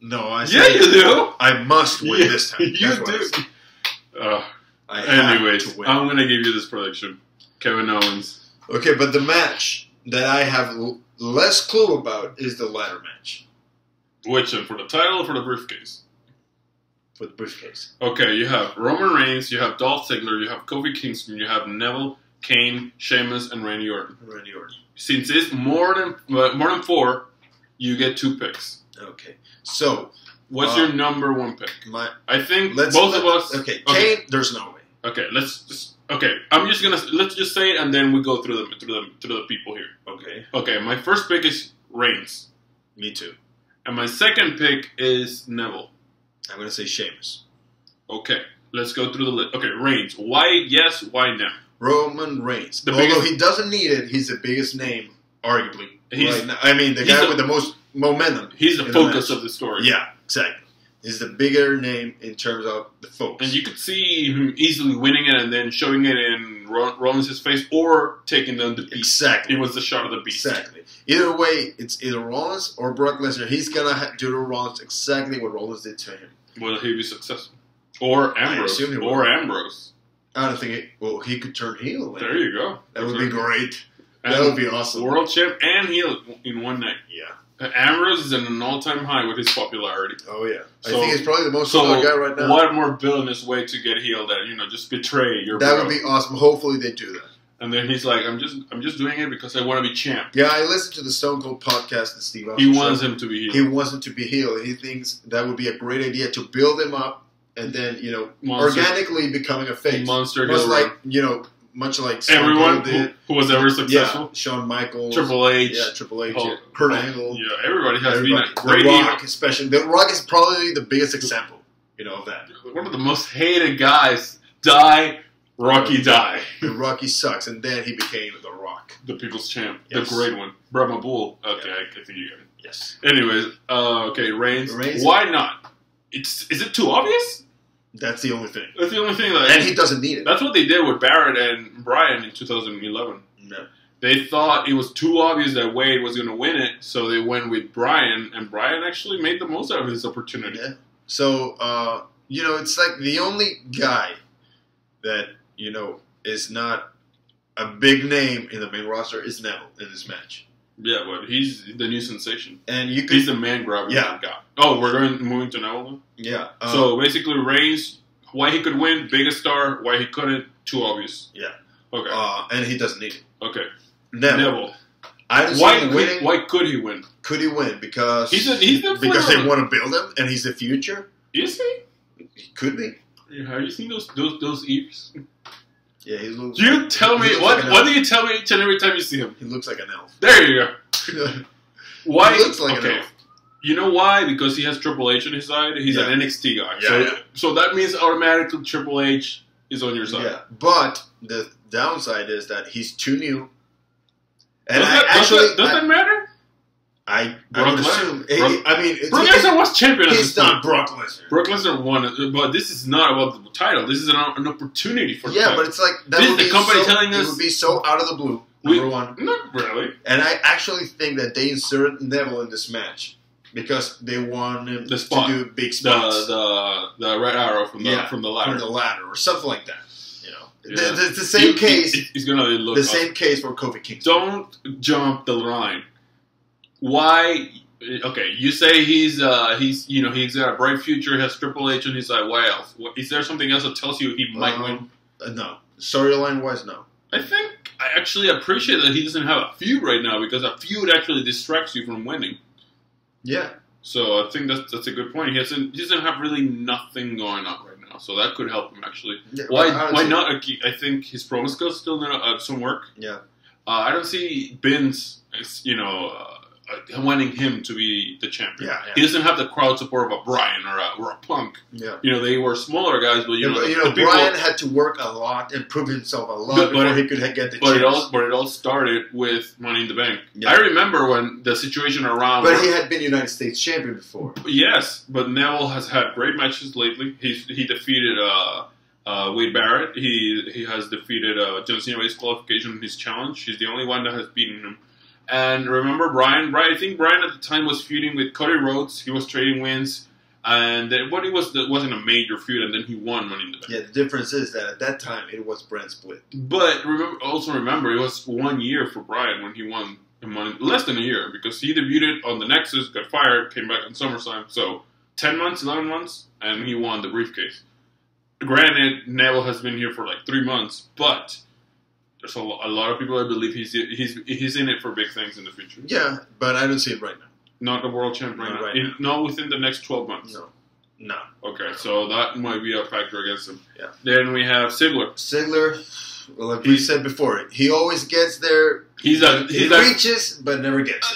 No, I say, you do. I must win this time. You do. Anyways, I'm going to give you this prediction. Kevin Owens. Okay, but the match that I have less clue about is the ladder match. Which one? For the title or for the briefcase? For the briefcase. Okay, you have Roman Reigns, you have Dolph Ziggler, you have Kofi Kingston, you have Neville, Kane, Sheamus, and Randy Orton. Since it's more than 4, you get 2 picks. Okay. So, what's your number 1 pick? I think both of us. Okay, Kane. There's no way. Okay, let's just say it, and then we go through the people here. Okay. Okay, my first pick is Reigns. Me too. And my second pick is Neville. I'm going to say Sheamus. Okay, let's go through the list. Okay, Reigns. Why yes, why no? Roman Reigns. Although he doesn't need it, he's the biggest name, arguably. Right now. I mean, the guy with the most momentum. He's the focus of the story. Yeah, exactly. He's the bigger name in terms of the focus. And you could see him easily winning it and then showing it in Rollins' face or taking down the beast. Exactly. It was the shot of the beast. Exactly. Either way, it's either Rollins or Brock Lesnar. He's going to do to Rollins exactly what Rollins did to him. Will he be successful? Or Ambrose. Ambrose. I don't think he could turn heel. Then. There you go. That would be great. That would be awesome. World champ and heel in one night. Yeah. Ambrose is at an all-time high with his popularity. Oh, yeah. I think he's probably the most popular guy right now. What more villainous way to get healed than, just betray your That would be awesome. Hopefully they do that. And then he's like, I'm just doing it because I want to be champ. Yeah, I listened to the Stone Cold podcast that Steve He wants him to be healed. He wants him to be healed. He thinks that would be a great idea to build him up and then, organically becoming a face. Monster much like everyone who was ever successful. Yeah, Shawn Michaels. Triple H. Yeah, Triple H. Kurt Angle. Yeah, everybody has been a great The Rock, especially. The Rock is probably the biggest example, of that. One of the most hated guys. Rocky die. The Rocky sucks, and then he became The Rock. The people's champ. Yes. The great one. Brahma Bull. Okay, I think you get it. Yes. Anyways, Reigns. Why not? Is it too obvious? That's the only thing. That's the only thing. And he doesn't need it. That's what they did with Barrett and Bryan in 2011. No. They thought it was too obvious that Wade was going to win it, so they went with Bryan, and Bryan actually made the most out of his opportunity. Yeah. So, it's like the only guy that, is not a big name in the main roster is Neville in this match. Yeah, but he's the new sensation. And he's the man grabber. Yeah. Guy. Oh, we're moving to Neville now? Yeah. So basically, Reigns, why he could win, biggest star, why he couldn't, too obvious. Yeah. Okay. And he doesn't need it. Okay. Neville. Why could he win? Could he win? Because because they want to build him and he's the future? Is he? He could be. Have you seen those ears? Yeah, he looks. You tell me what do you tell me each and every time you see him? He looks like an elf. There you go. Why? He looks like an elf. You know why? Because he has Triple H on his side. He's an NXT guy. Yeah, so that means automatically Triple H is on your side. Yeah, but the downside is that he's too new. And does that matter? I would assume. Brock Lesnar was champion. He's not Brock Lesnar. Brock Lesnar won, but this is not about the title. This is an opportunity for the title. But it's like that would be telling us it would be so out of the blue. Number one, not really. And I actually think that they inserted Neville in this match because they want him to do big spots. The red arrow from the ladder, from the ladder, or something like that. Yeah. The same case. He's gonna look the same case for Kofi Kingston. Don't jump the line. Why? Okay, you say he's got a bright future. Has Triple H on his side. Why else? Is there something else that tells you he might win? No. Storyline wise, no. I think I actually appreciate that he doesn't have a feud right now because a feud actually distracts you from winning. Yeah. So I think that's a good point. He doesn't have really nothing going on right now, so that could help him actually. Yeah, why not? I think his promo skills still need some work. Yeah. I don't see Vince, wanting him to be the champion. Yeah. He doesn't have the crowd support of a Bryan or a Punk. Yeah. They were smaller guys, but Bryan had to work a lot and prove himself a lot before he could get the chance. But it all started with Money in the Bank. Yeah. I remember when the situation around. But he had been United States champion before. Yes, but Neville has had great matches lately. He defeated Wade Barrett. He has defeated John Cena his qualification in his challenge. He's the only one that has beaten him. And remember Bryan? I think Bryan at the time was feuding with Cody Rhodes. He was trading wins. And then wasn't a major feud, and then he won Money in the Bank. Yeah, the difference is that at that time, it was brand split. But remember, it was 1 year for Bryan when he won the Money. Less than a year, because he debuted on the Nexus, got fired, came back on SummerSlam. So 10 months, 11 months, and he won the briefcase. Granted, Neville has been here for like 3 months, but there's a lot of people that believe he's in it for big things in the future. Yeah, but I don't see it right now. Not the world champ right now. Not within the next 12 months. No. Okay, so that might be a factor against him. Yeah. Then we have Ziggler. Well, like we said before, he always gets there. He reaches, but never gets.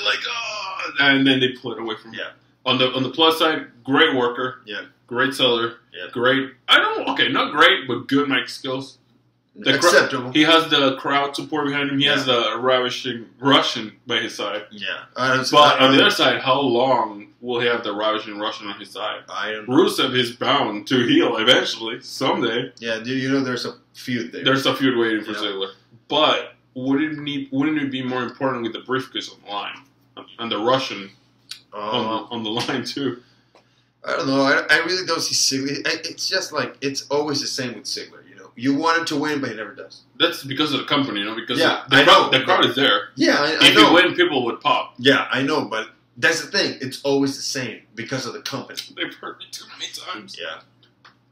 And then they pull it away from him. Yeah. On the plus side, great worker. Yeah. Great seller. Yeah. Great. Not great, but good mic skills. Acceptable. He has the crowd support behind him. He has the ravishing Russian by his side. Yeah. But on the other side, how long will he have the ravishing Russian on his side? Rusev is bound to heel eventually, someday. Yeah, you know there's a feud there. There's a feud waiting for Ziggler. But wouldn't it be more important with the briefcase on the line? And the Russian on the line, too? I don't know. I really don't see Ziggler. It's just like, it's always the same with Ziggler. You want him to win, but he never does. That's because of the company, because the crowd is there. Yeah, I know. If you win, people would pop. Yeah, I know, but that's the thing. It's always the same because of the company. They've hurt me too many times. Yeah.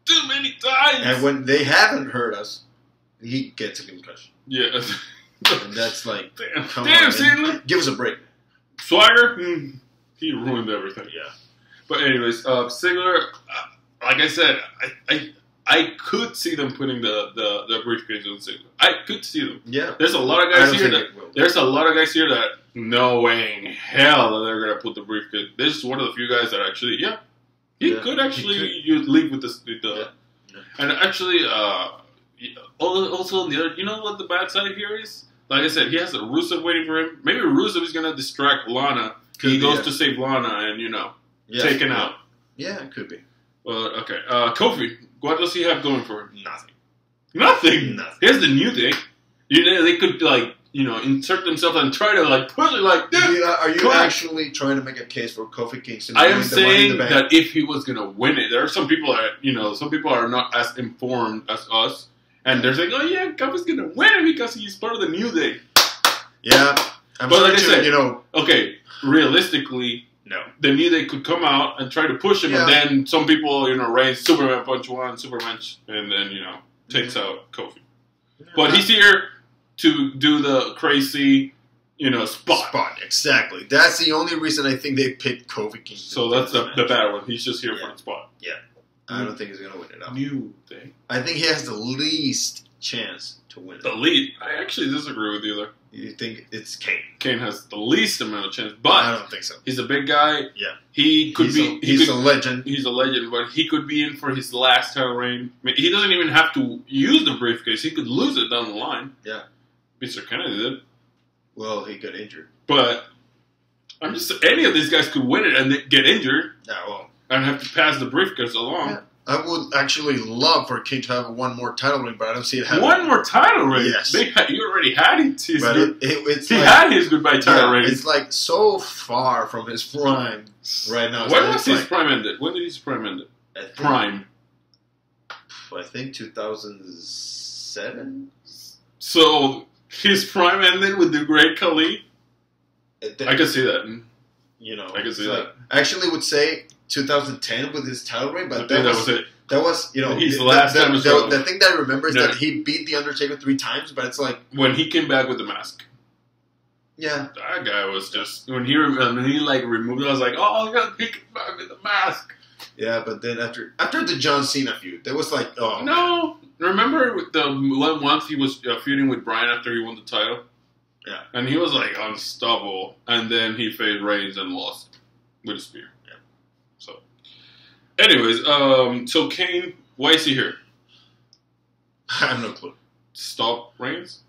Too many times! And when they haven't hurt us, he gets a concussion. Yeah. And that's like, damn, Ziggler. Give us a break. Swagger? He ruined everything. Yeah. But anyways, Ziggler, like I said, I could see them putting the briefcase on Ziggler. I could see them. Yeah. There's a lot of guys here that no way in hell that they're gonna put the briefcase. This is one of the few guys that actually, he could actually leave with the and actually also on the other, you know what the bad side here is? Like I said, he has a Rusev waiting for him. Maybe Rusev is gonna distract Lana. He goes to save Lana and taken out. Yeah, it could be. Well, okay. Kofi, what does he have going for him? Nothing. Nothing. Here's the new thing. They could insert themselves and try to push it are you actually trying to make a case for Kofi Kingston? I am saying that if he was gonna win it, there are some people that some people are not as informed as us, and they're saying, "Oh yeah, Kofi's gonna win it because he's part of the New Day." Yeah, but like I said, okay, realistically. No. The New Day could come out and try to push him, and then some people, Reigns, Superman punch one, Superman, and then, takes out Kofi. Yeah. But he's here to do the crazy, spot. Exactly. That's the only reason I think they picked Kofi Kingston. So that's the bad one. He's just here for the spot. Yeah. I don't think he's going to win it out. New Day. I think he has the least chance to win it. The least? I actually disagree with you there. You think it's Kane? Kane has the least amount of chance, but I don't think so. He's a big guy. Yeah, he's a legend. He's a legend, but he could be in for his last title reign. I mean, he doesn't even have to use the briefcase. He could lose it down the line. Yeah, Mr. Kennedy did. Well, he got injured. But I'm just any of these guys could win it and get injured. Yeah, well, and have to pass the briefcase along. Yeah. I would actually love for King to have one more title reign, but I don't see it happening. One more title reign? Yes. You already had it. He had his goodbye title reign. It's so far from his prime right now. When was his prime ended? When did his prime end? Prime. I think 2007. So his prime ended with the Great Khali? I can see that. I can see that. I actually would say 2010 with his title reign, but that was it. That was, his last time. The thing that I remember is that he beat The Undertaker 3 times, but it's like when he came back with the mask. Yeah, that guy was just when he removed it. I was like, oh, I gotta pick it back with the mask. Yeah, but then after the John Cena feud, there was like, oh no. Man. Remember once he was feuding with Bryan after he won the title. Yeah, and he was like unstoppable, and then he faced Reigns and lost with a spear. So, anyways, so Kane, why is he here? I have no clue. Stop Reigns?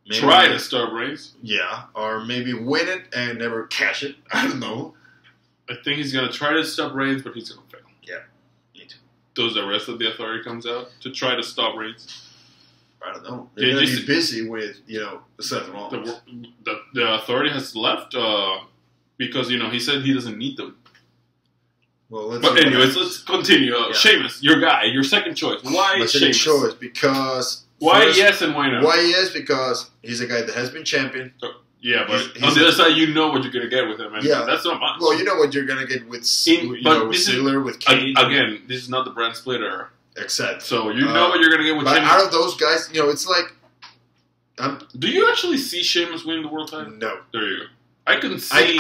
Maybe try to stop Reigns? Yeah, or maybe win it and never cash it. I don't know. I think he's going to try to stop Reigns, but he's going to fail. Yeah, me too. Does the rest of the authority comes out to try to stop Reigns? I don't know. They're going to be busy with, Seth Rollins. The authority has left because, he said he doesn't need them. Well, but anyways, let's continue. Sheamus, your guy, your second choice. Why my second choice? Because why yes and why no? Why yes? Because he's a guy that has been champion. Yeah, but on the other side, you know what you're going to get with him. And that's not much. Well, you know what you're going to get with Ziggler, with Kane. Again, this is not the brand splitter. Except. So you know what you're going to get with Sheamus. But out of those guys, it's like... do you actually see Sheamus winning the world title? No. There you go. I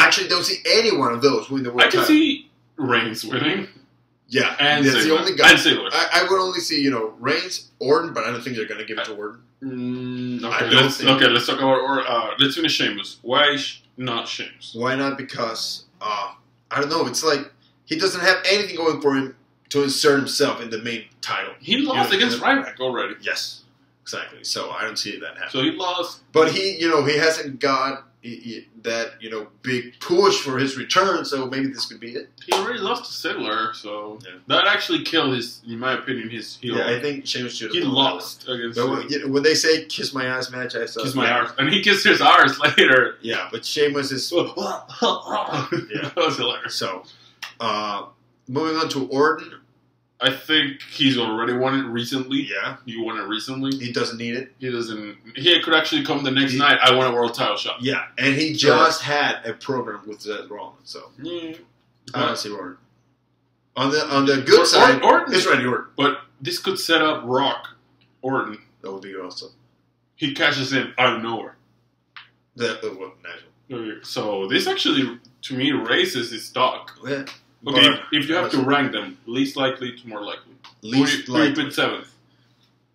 actually don't see any one of those win the world title. I can see Reigns winning. Yeah, and that's the only guy. And Ziggler. I would only see, Reigns, Orton, but I don't think they're going to give it to Orton. Let's talk about let's finish Sheamus. Why not Sheamus? Why not? Because I don't know. It's like he doesn't have anything going for him to insert himself in the main title. He lost against Ryback already. Yes, exactly. So I don't see that happening. So he lost, but he hasn't got that big push for his return. So maybe this could be it. He already lost to Ziggler, so that actually killed his, in my opinion, his heel. Yeah, I think Sheamus should have. He lost against. But when they say "kiss my ass" match, I saw kiss my arse, and he kissed his arse later. Yeah, but Sheamus is. Yeah, that was hilarious. So, moving on to Orton. I think he's already won it recently. Yeah. He won it recently. He doesn't need it. He doesn't. He could actually come the next night. I won a world title shot. Yeah, and he just had a program with Seth Rollins, so I don't see Orton. On the good side, Orton it's Randy Orton. But this could set up Rock Orton. That would be awesome. He cashes in out of nowhere. That would natural. So this actually, to me, raises his stock. Yeah. Okay, if you have to rank them, least likely to more likely. Least likely. 7th.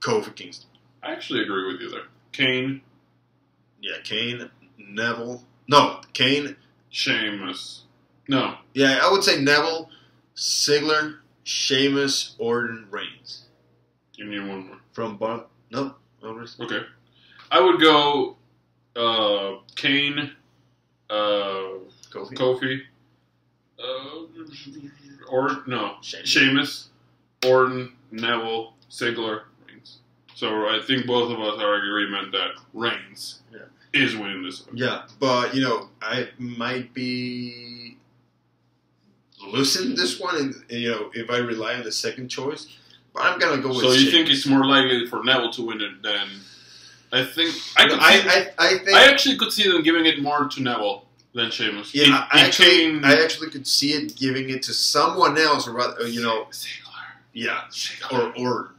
Kofi Kingston. I actually agree with you there. Kane. Yeah, Kane, Neville. No, Kane. Sheamus. No. Yeah, I would say Neville, Ziggler, Sheamus, Orton, Reigns. You need one more. From Bar. No. Okay. I would go Kane, Kofi. Sheamus, Orton, Neville, Ziggler, Reigns. So I think both of us are in agreement that Reigns is winning this one. Yeah, but I might be losing this one, and if I rely on the second choice, but I'm gonna go with. So you Sheamus. think it's more likely for Neville to win it than? I think I actually could see them giving it more to Neville than Sheamus. Yeah, I actually could see it giving it to someone else, or rather, Ziggler. Yeah, or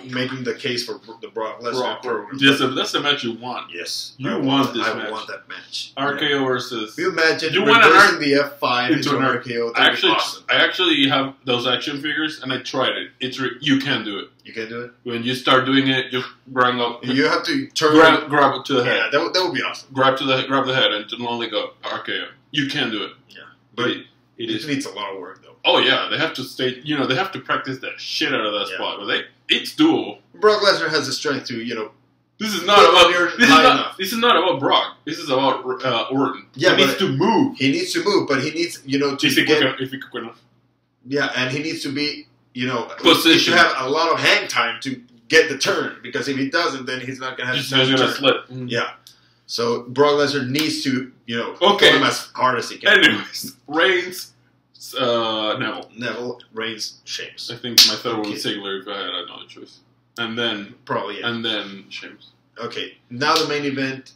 making the case for the Brock Lesnar program. Yes, that's the match you want. Yes, you want this match. I want that match. RKO versus. You imagine reversing the F5 into an RKO. I actually have those action figures, and I tried it. You can do it. You can do it. When you start doing it, you bring up. You have to grab it to the head. Yeah, that would be awesome. Grab the head, and to only go RKO. You can do it. Yeah, but it needs a lot of work, though. Oh yeah, they have to stay. They have to practice that shit out of that spot. But it's doable. Brock Lesnar has the strength to, This is not about. This is not about Brock. This is about Orton. Yeah, he needs to move. He needs to move, but he needs, to if he quick enough. Yeah, and he needs to be, position. He should have a lot of hang time to get the turn, because if he doesn't, then he's not gonna have the time to turn. Slip. Yeah. So Brock Lesnar needs to, throw him as hard as he can. Anyways, Reigns, Neville, Reigns, Sheamus. I think my third one was Ziggler if I had another choice. And then and then Sheamus. Okay, now the main event.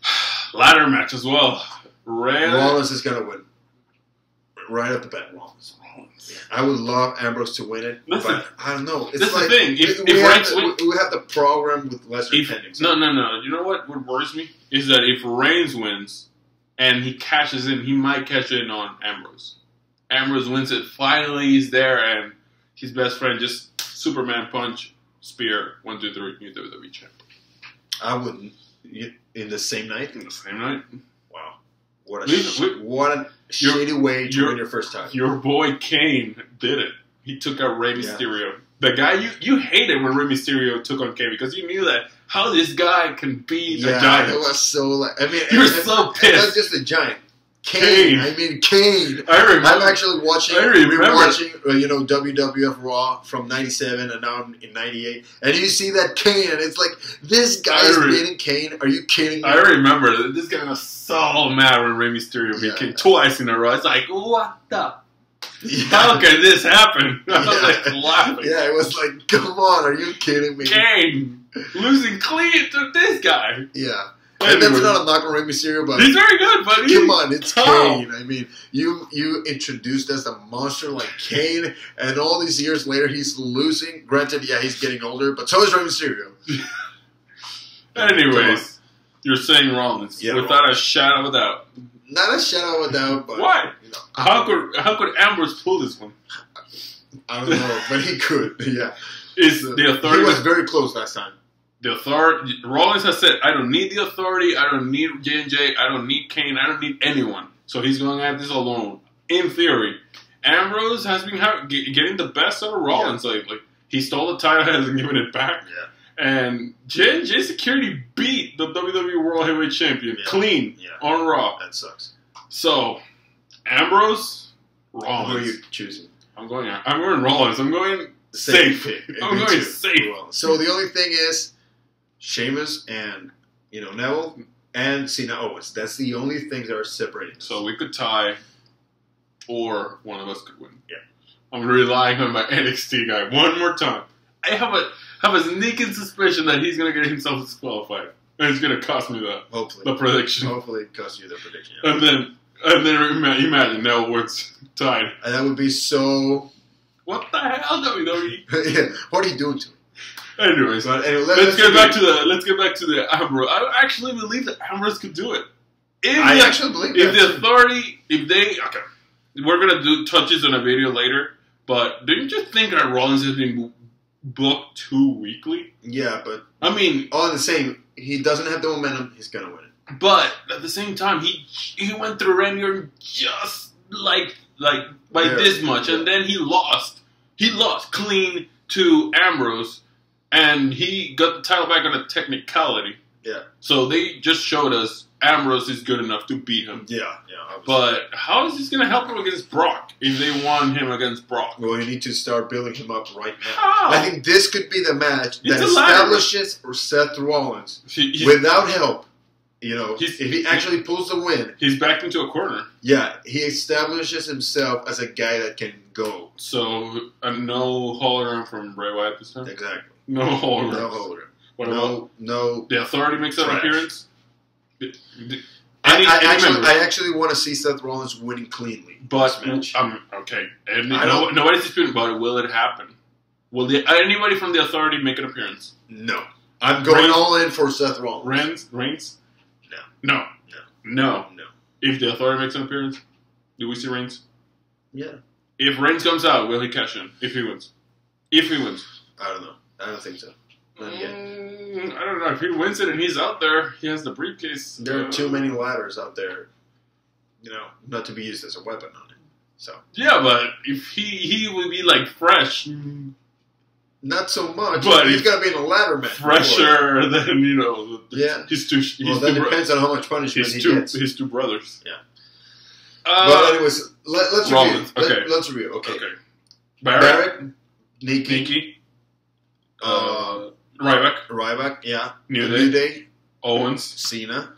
Ladder match as well. Rollins is gonna win. Right off the bat, Rollins. I would love Ambrose to win it, but I don't know. It's that's like, the thing. We have the program with Lesnar pending. No. You know what worries me? Is that if Reigns wins and he cashes in, he might cash in on Ambrose. Ambrose wins it. Finally, he's there, and his best friend just Superman punch, spear, 1, 2, 3, new WWE champ. I wouldn't. In the same night? In the same night? Wow. What a shitty way to win your first time. Your boy Kane did it. He took out Rey Mysterio. The guy you hated when Rey Mysterio took on Kane because you knew that how this guy can beat a giant. It was so you're so pissed. Not just a giant. Kane. Kane. I remember. I'm actually rewatching WWF Raw from '97 and now in '98, and you see that Kane, and it's like this guy is beating Kane. Are you kidding me? I remember that this guy was so mad when Rey Mysterio beat Kane twice in a row. It's like, what the? Yeah. How can this happen? I was laughing. Yeah, it was like, come on, are you kidding me? Kane losing clean to this guy. Yeah. And that's not a knock on Rey Mysterio, but he's very good, buddy. Come on, it's Kane. You introduced as a monster like Kane, and all these years later he's losing. Granted, he's getting older, but so is Rey Mysterio. Anyways, you're saying Rollins without a shadow of a doubt. Not a shadow of a doubt, but why? How could Ambrose pull this one? I don't know, but he could. Yeah, the authority? He was very close last time. The authority. Rollins has said, "I don't need the authority. I don't need J&J. I don't need Kane. I don't need anyone." So he's going at this alone, in theory. Ambrose has been getting the best out of Rollins lately. He stole the title, hasn't given it back. Yeah. And J&J Security beat the WWE World Heavyweight Champion clean on Raw. That sucks. So, Ambrose, Rollins. Who are you choosing? I'm going Rollins. I'm going safe. I'm going safe. So the only thing is Sheamus and Neville and Cena Owens. That's the only things that are separating. So we could tie, or one of us could win. Yeah. I'm relying on my NXT guy one more time. I have a sneaking suspicion that he's going to get himself disqualified. And it's going to cost me the prediction. Hopefully it costs you the prediction. Yeah. And then imagine Neville Woods tied. And that would be so... What the hell, WWE? Yeah. What are you doing to me? Anyways, let's get back to the Ambrose. I actually believe that Ambrose could do it. I actually believe that. If the authority, we're going to do touches on a video later, but don't you just think that Rollins has been booked too weakly? Yeah, but... I mean... All the same, he doesn't have the momentum, he's going to win it. But, at the same time, he went through Randy Orton just by this much, and then he lost. He lost clean to Ambrose, and he got the title back on a technicality. Yeah. So they just showed us Ambrose is good enough to beat him. Yeah. But how is this going to help him against Brock if they won him against Brock? Well, you need to start building him up right now. How? I think this could be the match that establishes Seth Rollins without help. If he actually pulls the win. He's backed into a corner. Yeah, he establishes himself as a guy that can go. So, no hologram from Bray Wyatt this time? Exactly. No hologram. No hologram. What about no. The Authority makes an appearance? I actually want to see Seth Rollins winning cleanly. But, okay. And nobody's disputing about it. Will it happen? Will anybody from the Authority make an appearance? No. I'm going all in for Seth Rollins. Reigns? No. No. If the Authority makes an appearance, do we see Reigns? Yeah. If Reigns comes out, will he cash in? If he wins. I don't know. I don't think so. Not yet. I don't know. If he wins it and he's out there, he has the briefcase. There are too many ladders out there, not to be used as a weapon on it. So. Yeah, but if he would be fresh. Not so much. But he's got to be in a ladder match. Fresher than, Yeah. Well, that depends on how much punishment he gets. His two brothers. Yeah. But anyways, let's Rollins. review. Okay. Let's review. Okay. Barrett. Nikki. Ryback. Yeah. New Day. Owens. Cena.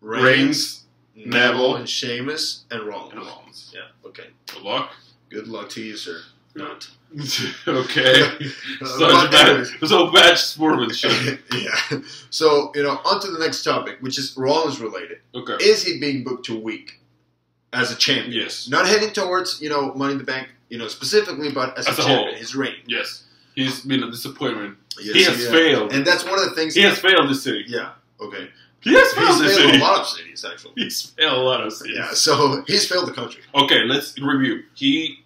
Reigns. Neville. And Sheamus. And Rollins. Yeah. Okay. Good luck. Good luck to you, sir. Not. Okay. So bad sportsmanship. Yeah. So, on to the next topic, which is Rollins related. Okay. Is he being booked too weak as a champion? Yes. Not heading towards, Money in the Bank, specifically, but as a champion, whole. his reign. Yes. He's been a disappointment. Yes, he has failed. And that's one of the things. He has failed this city. Yeah. Okay. He has failed this city. a lot of cities, actually. He's failed a lot of cities. Yeah, so he's failed the country. Okay, let's review. He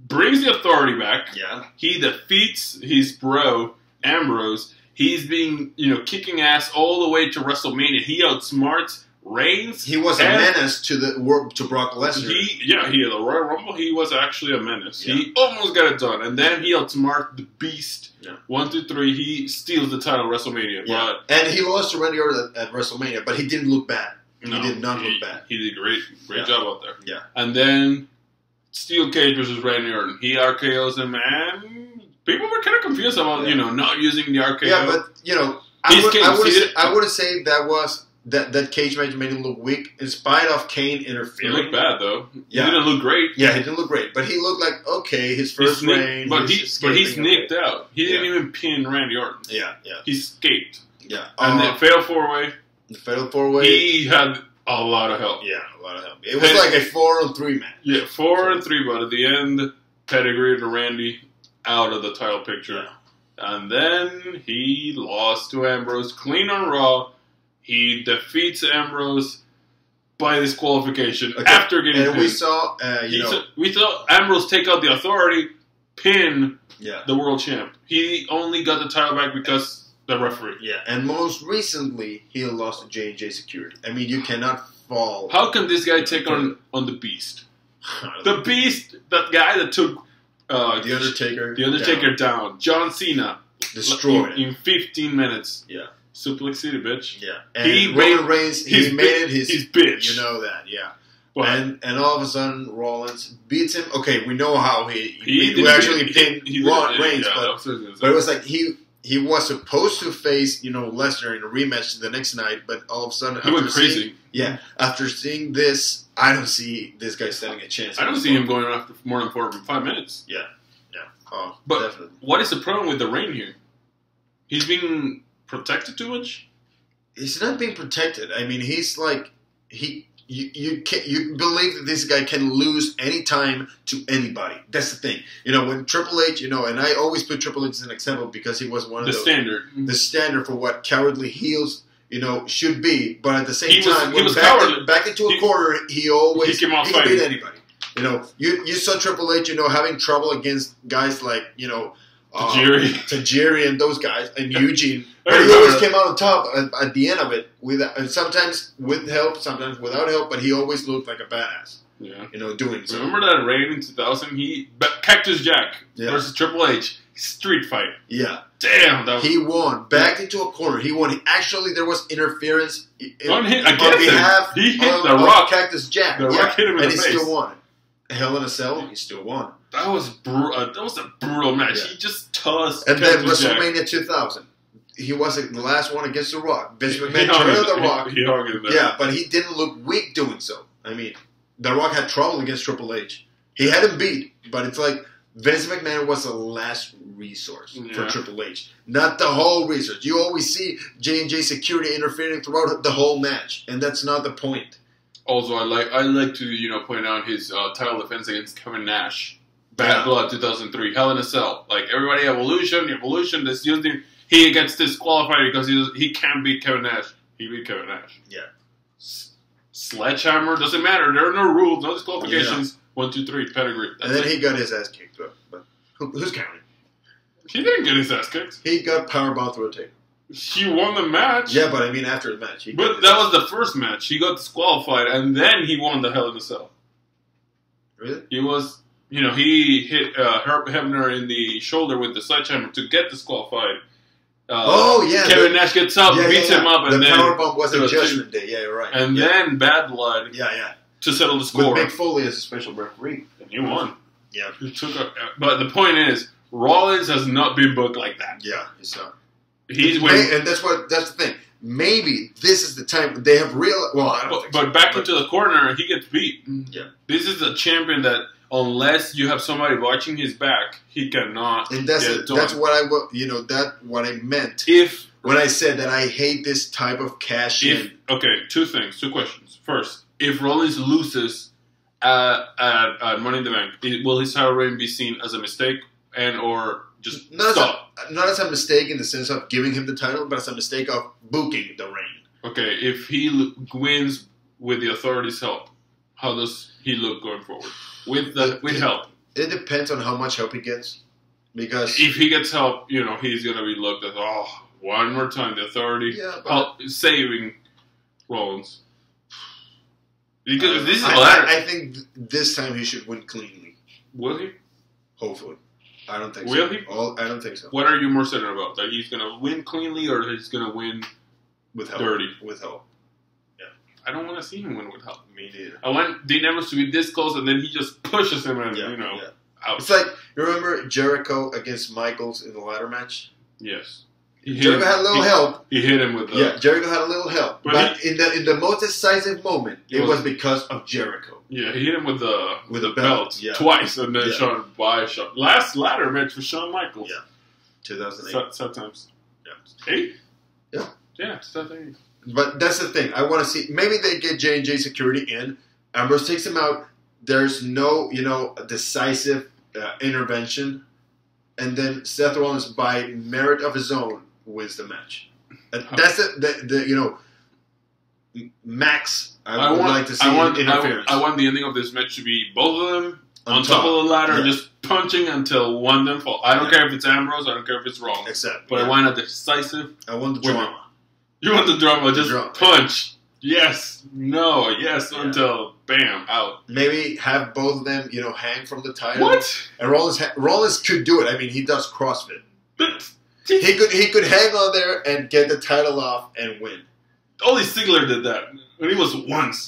brings the Authority back. Yeah. He defeats his bro, Ambrose. He's being, kicking ass all the way to WrestleMania. He outsmarts Reigns. He was a menace to Brock Lesnar. He at the Royal Rumble, he was actually a menace. Yeah. He almost got it done. And then he outsmarted the Beast. Yeah. 1, 2, 3. He steals the title at WrestleMania. Yeah. And he lost to Randy Orton at WrestleMania, but he didn't look bad. No, he did not look bad. He did great job out there. Yeah. And then Steel Cage versus Randy Orton. He RKO's him, and people were kind of confused about not using the RKO. Yeah, but I wouldn't say that cage match made him look weak in spite of Kane interfering. He looked bad though. Yeah. He didn't look great. Yeah, he didn't look great, but he looked like his first reign. But he sneaked out. He didn't even pin Randy Orton. Yeah. He escaped. Yeah. And the Fatal 4-Way. The Fatal 4-Way. He had a lot of help. Yeah, a lot of help. It was like a 4-on-3 match. Yeah, 4-on-3, but at the end, Pedigree to Randy out of the title picture. Yeah. And then he lost to Ambrose clean on Raw. He defeats Ambrose by disqualification after getting pinned. We saw, we saw Ambrose take out the Authority, pin the world champ. He only got the title back because the referee. Yeah, and most recently, he lost to J&J Security. I mean, you cannot fall. How can this guy take on the Beast? The Beast, that guy that took The Undertaker down. John Cena destroyed in 15 minutes. Yeah. Suplex City, bitch. Yeah. And Roman Reigns, he made it his bitch. You know that, yeah. But, and all of a sudden, Rollins beats him. Okay, we know how he actually pinned Reigns, but it was like he was supposed to face, Lesnar in a rematch the next night, but all of a sudden, he went crazy. After seeing this, I don't see this guy standing a chance. I don't see him going after more than 4 or 5 minutes. Yeah. Oh, but definitely. What is the problem with the reign here? He's being protected too much? He's not being protected. I mean, he's like you believe that this guy can lose any time to anybody. That's the thing. When Triple H, and I always put Triple H as an example because he was one of the standard for what cowardly heels, should be. But at the same time, when back into a corner, he can beat anybody. You saw Triple H, having trouble against guys like, Tajiri and those guys, and Eugene. But he always came out on top at the end of it, sometimes with help, sometimes without help, but he always looked like a badass. Yeah. Doing so. Remember that reign in 2000? Cactus Jack versus Triple H. Street fight. Yeah. Damn. He won. Backed into a corner. He won. Actually, there was interference on behalf he hit the Rock. Cactus Jack. The Rock hit him in the face. And he still won. Hell in a Cell, he still won. That was a brutal match. Yeah. He just tossed. And then WrestleMania 2000. He wasn't the last one against The Rock. Vince McMahon turned The Rock. He hung in there. Yeah, but he didn't look weak doing so. I mean, The Rock had trouble against Triple H. He had him beat, but it's like Vince McMahon was the last resource for Triple H, not the whole resource. You always see J&J Security interfering throughout the whole match, and that's not the point. Also, I like to point out his title defense against Kevin Nash, Bad Blood 2003, Hell in a Cell. Like everybody, Evolution. That's using. He gets disqualified because he can't beat Kevin Nash. He beat Kevin Nash. Yeah. Sledgehammer doesn't matter. There are no rules, no disqualifications. 1, 2, 3 pedigree. And then he got his ass kicked. But who's counting? He didn't get his ass kicked. He got powerbomb through a table. He won the match. Yeah, but I mean after the match. But that was the first match. He got disqualified, and then he won the Hell in a Cell. Really? He was, he hit Herb Hebner in the shoulder with the sledgehammer to get disqualified. Kevin Nash gets up, beats him up, and then the powerbomb was a Judgment Day. Yeah, you're right. And then Bad Blood. To settle the score. With Mick Foley as a special referee, and he won. Yeah. But the point is, Rollins has not been booked like that. Yeah, he's not. And that's the thing. Maybe this is the time they have real. Well, I don't think so. But back into the corner, he gets beat. Yeah. This is a champion that, unless you have somebody watching his back, he cannot. And that's what I meant. When I said that I hate this type of cash in. Okay, two questions. First, if Rollins loses at Money in the Bank, will his title reign be seen as a mistake or just stop? Not as a mistake in the sense of giving him the title, but as a mistake of booking the reign. Okay, if he wins with the authorities' help, how does he look going forward? With help. It depends on how much help he gets. Because if he gets help, he's going to be looked at, one more time, the authority saving Rollins. Because I think this time he should win cleanly. Will he? Hopefully. I don't think so. Will he? I don't think so. What are you more certain about? That he's going to win cleanly or that he's going to win with help? Dirty? With help. Yeah. I don't want to see him win with help. Me neither. I want Dean Ambrose to be this close and then he just pushes him and, out. It's like, you remember Jericho against Michaels in the ladder match? Yes. Jericho had a little help. He hit him with the... Yeah, Jericho had a little help. But in the most decisive moment, it was because of Jericho. Yeah, he hit him with the belt twice, and then Shawn. Last ladder match for Shawn Michaels. Yeah, 2008. Sometimes. Yeah. 8? Yeah. Yeah, 2008. But that's the thing. I want to see... Maybe they get J&J Security in. Ambrose takes him out. There's no, decisive intervention. And then Seth Rollins, by merit of his own, wins the match. That's max. I would like to see interference. I want the ending of this match to be both of them on top of the ladder, just punching until one of them falls. I don't care if it's Ambrose. I don't care if it's Rollins. I want a decisive. I want the drama. You want the drama? Just punch. Yes. No. Yes. Yeah. Until bam, out. Maybe have both of them, hang from the title. What? And Rollins could do it. I mean, he does CrossFit. He could hang on there and get the title off and win. Only Ziggler did that. And he was once.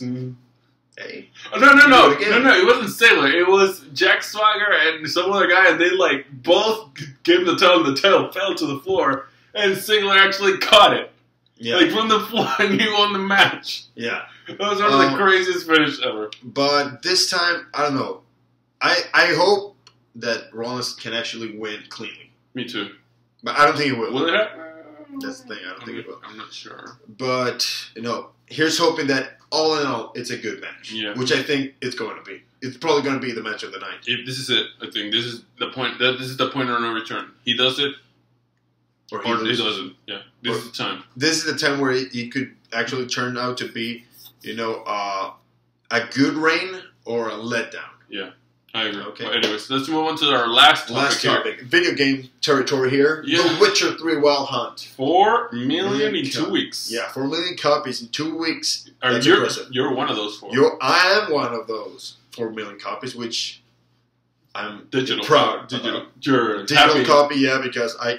Hey. Oh, no. It wasn't Ziggler. It was Jack Swagger and some other guy, and they both gave him the title fell to the floor, and Ziggler actually caught it. Yeah. From the floor, and he won the match. Yeah. That was one of the craziest finish ever. But this time, I don't know. I hope that Rollins can actually win cleanly. Me too. But I don't think it will. Will it happen? That's the thing. I don't think it will. I'm not sure. But, here's hoping that all in all, it's a good match. Yeah. Which I think it's going to be. It's probably going to be the match of the night. This is it. I think this is the point. This is the point of no return. He does it, or he doesn't. Yeah. This is the time. This is the time where he could actually turn out to be, a good reign or a letdown. Yeah. I agree. Okay. But anyways, let's move on to our last topic. Video game territory here. Yeah. The Witcher 3 Wild Hunt. 4 million in 2 weeks. Yeah, 4 million copies in 2 weeks. You're one of those 4. I am one of those 4 million copies, which I'm proud. Digital copy, yeah, because I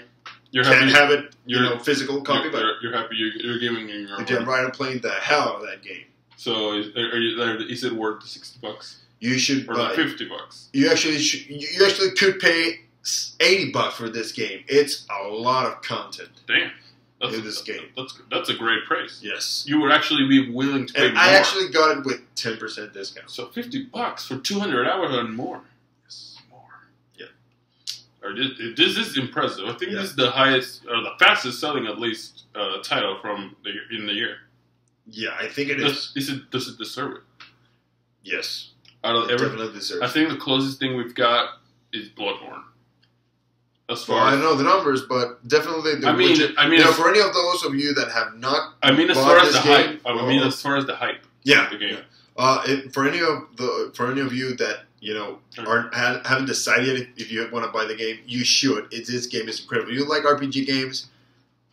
can't have it, physical copy. But you're happy you're giving me your money. Right, I'm playing the hell out of that game. So is it worth the $60? You should buy $50. You actually could pay $80 for this game. It's a lot of content. Damn, in this game. That's a great price. Yes, you would actually be willing to pay more. I actually got it with 10% discount. So $50 for 200 hours and more. Yes, more. Yeah. This is impressive. I think this is the highest, or the fastest selling, at least, title in the year. Yeah, I think it is. Does it deserve it? Yes. Definitely deserves. I think the closest thing we've got is Bloodborne. I don't know the numbers, but definitely. I mean, for any of those of you that have not, as far as the hype. As far as the hype. Yeah. Of the game. Yeah. For any of you that haven't decided if you want to buy the game, you should. This game is incredible. You like RPG games?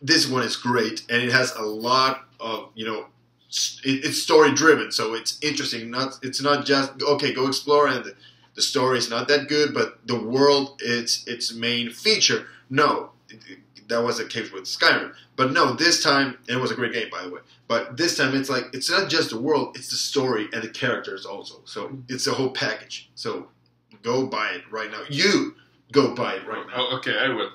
This one is great, and it has a lot of It's story driven, so it's interesting. It's not just go explore, and the story is not that good, but the world its main feature. No, that was the case with Skyrim, but no, this time it was a great game, by the way. But this time it's not just the world; it's the story and the characters also. So it's a whole package. So go buy it right now. You go buy it right now. Oh, okay, I will.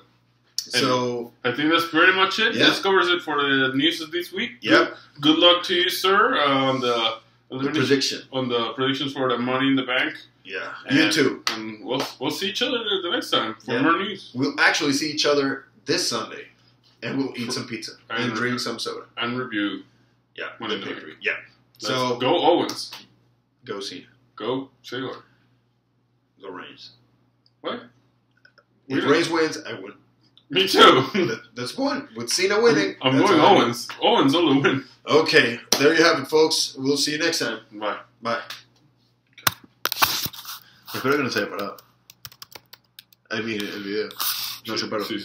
So I think that's pretty much it. Yeah. This covers it for the news of this week. Yep. Good luck to you, sir, on the prediction. On the predictions for the Money in the Bank. Yeah. You too. And we'll see each other the next time for more news. We'll actually see each other this Sunday, and we'll eat some pizza and drink some soda and review. Yeah. Money in the Bank. Yeah. So go Owens. Go Cena. Go Sailor. Go Reigns. What? If Reigns wins, I win. Me too. That's one. With Cena winning, I'm going Owens. Owens on the win. Okay, there you have it, folks. We'll see you next time. Bye. Bye. ¿Qué era que no se haya parado? I mean, el video. No se paró. Sí.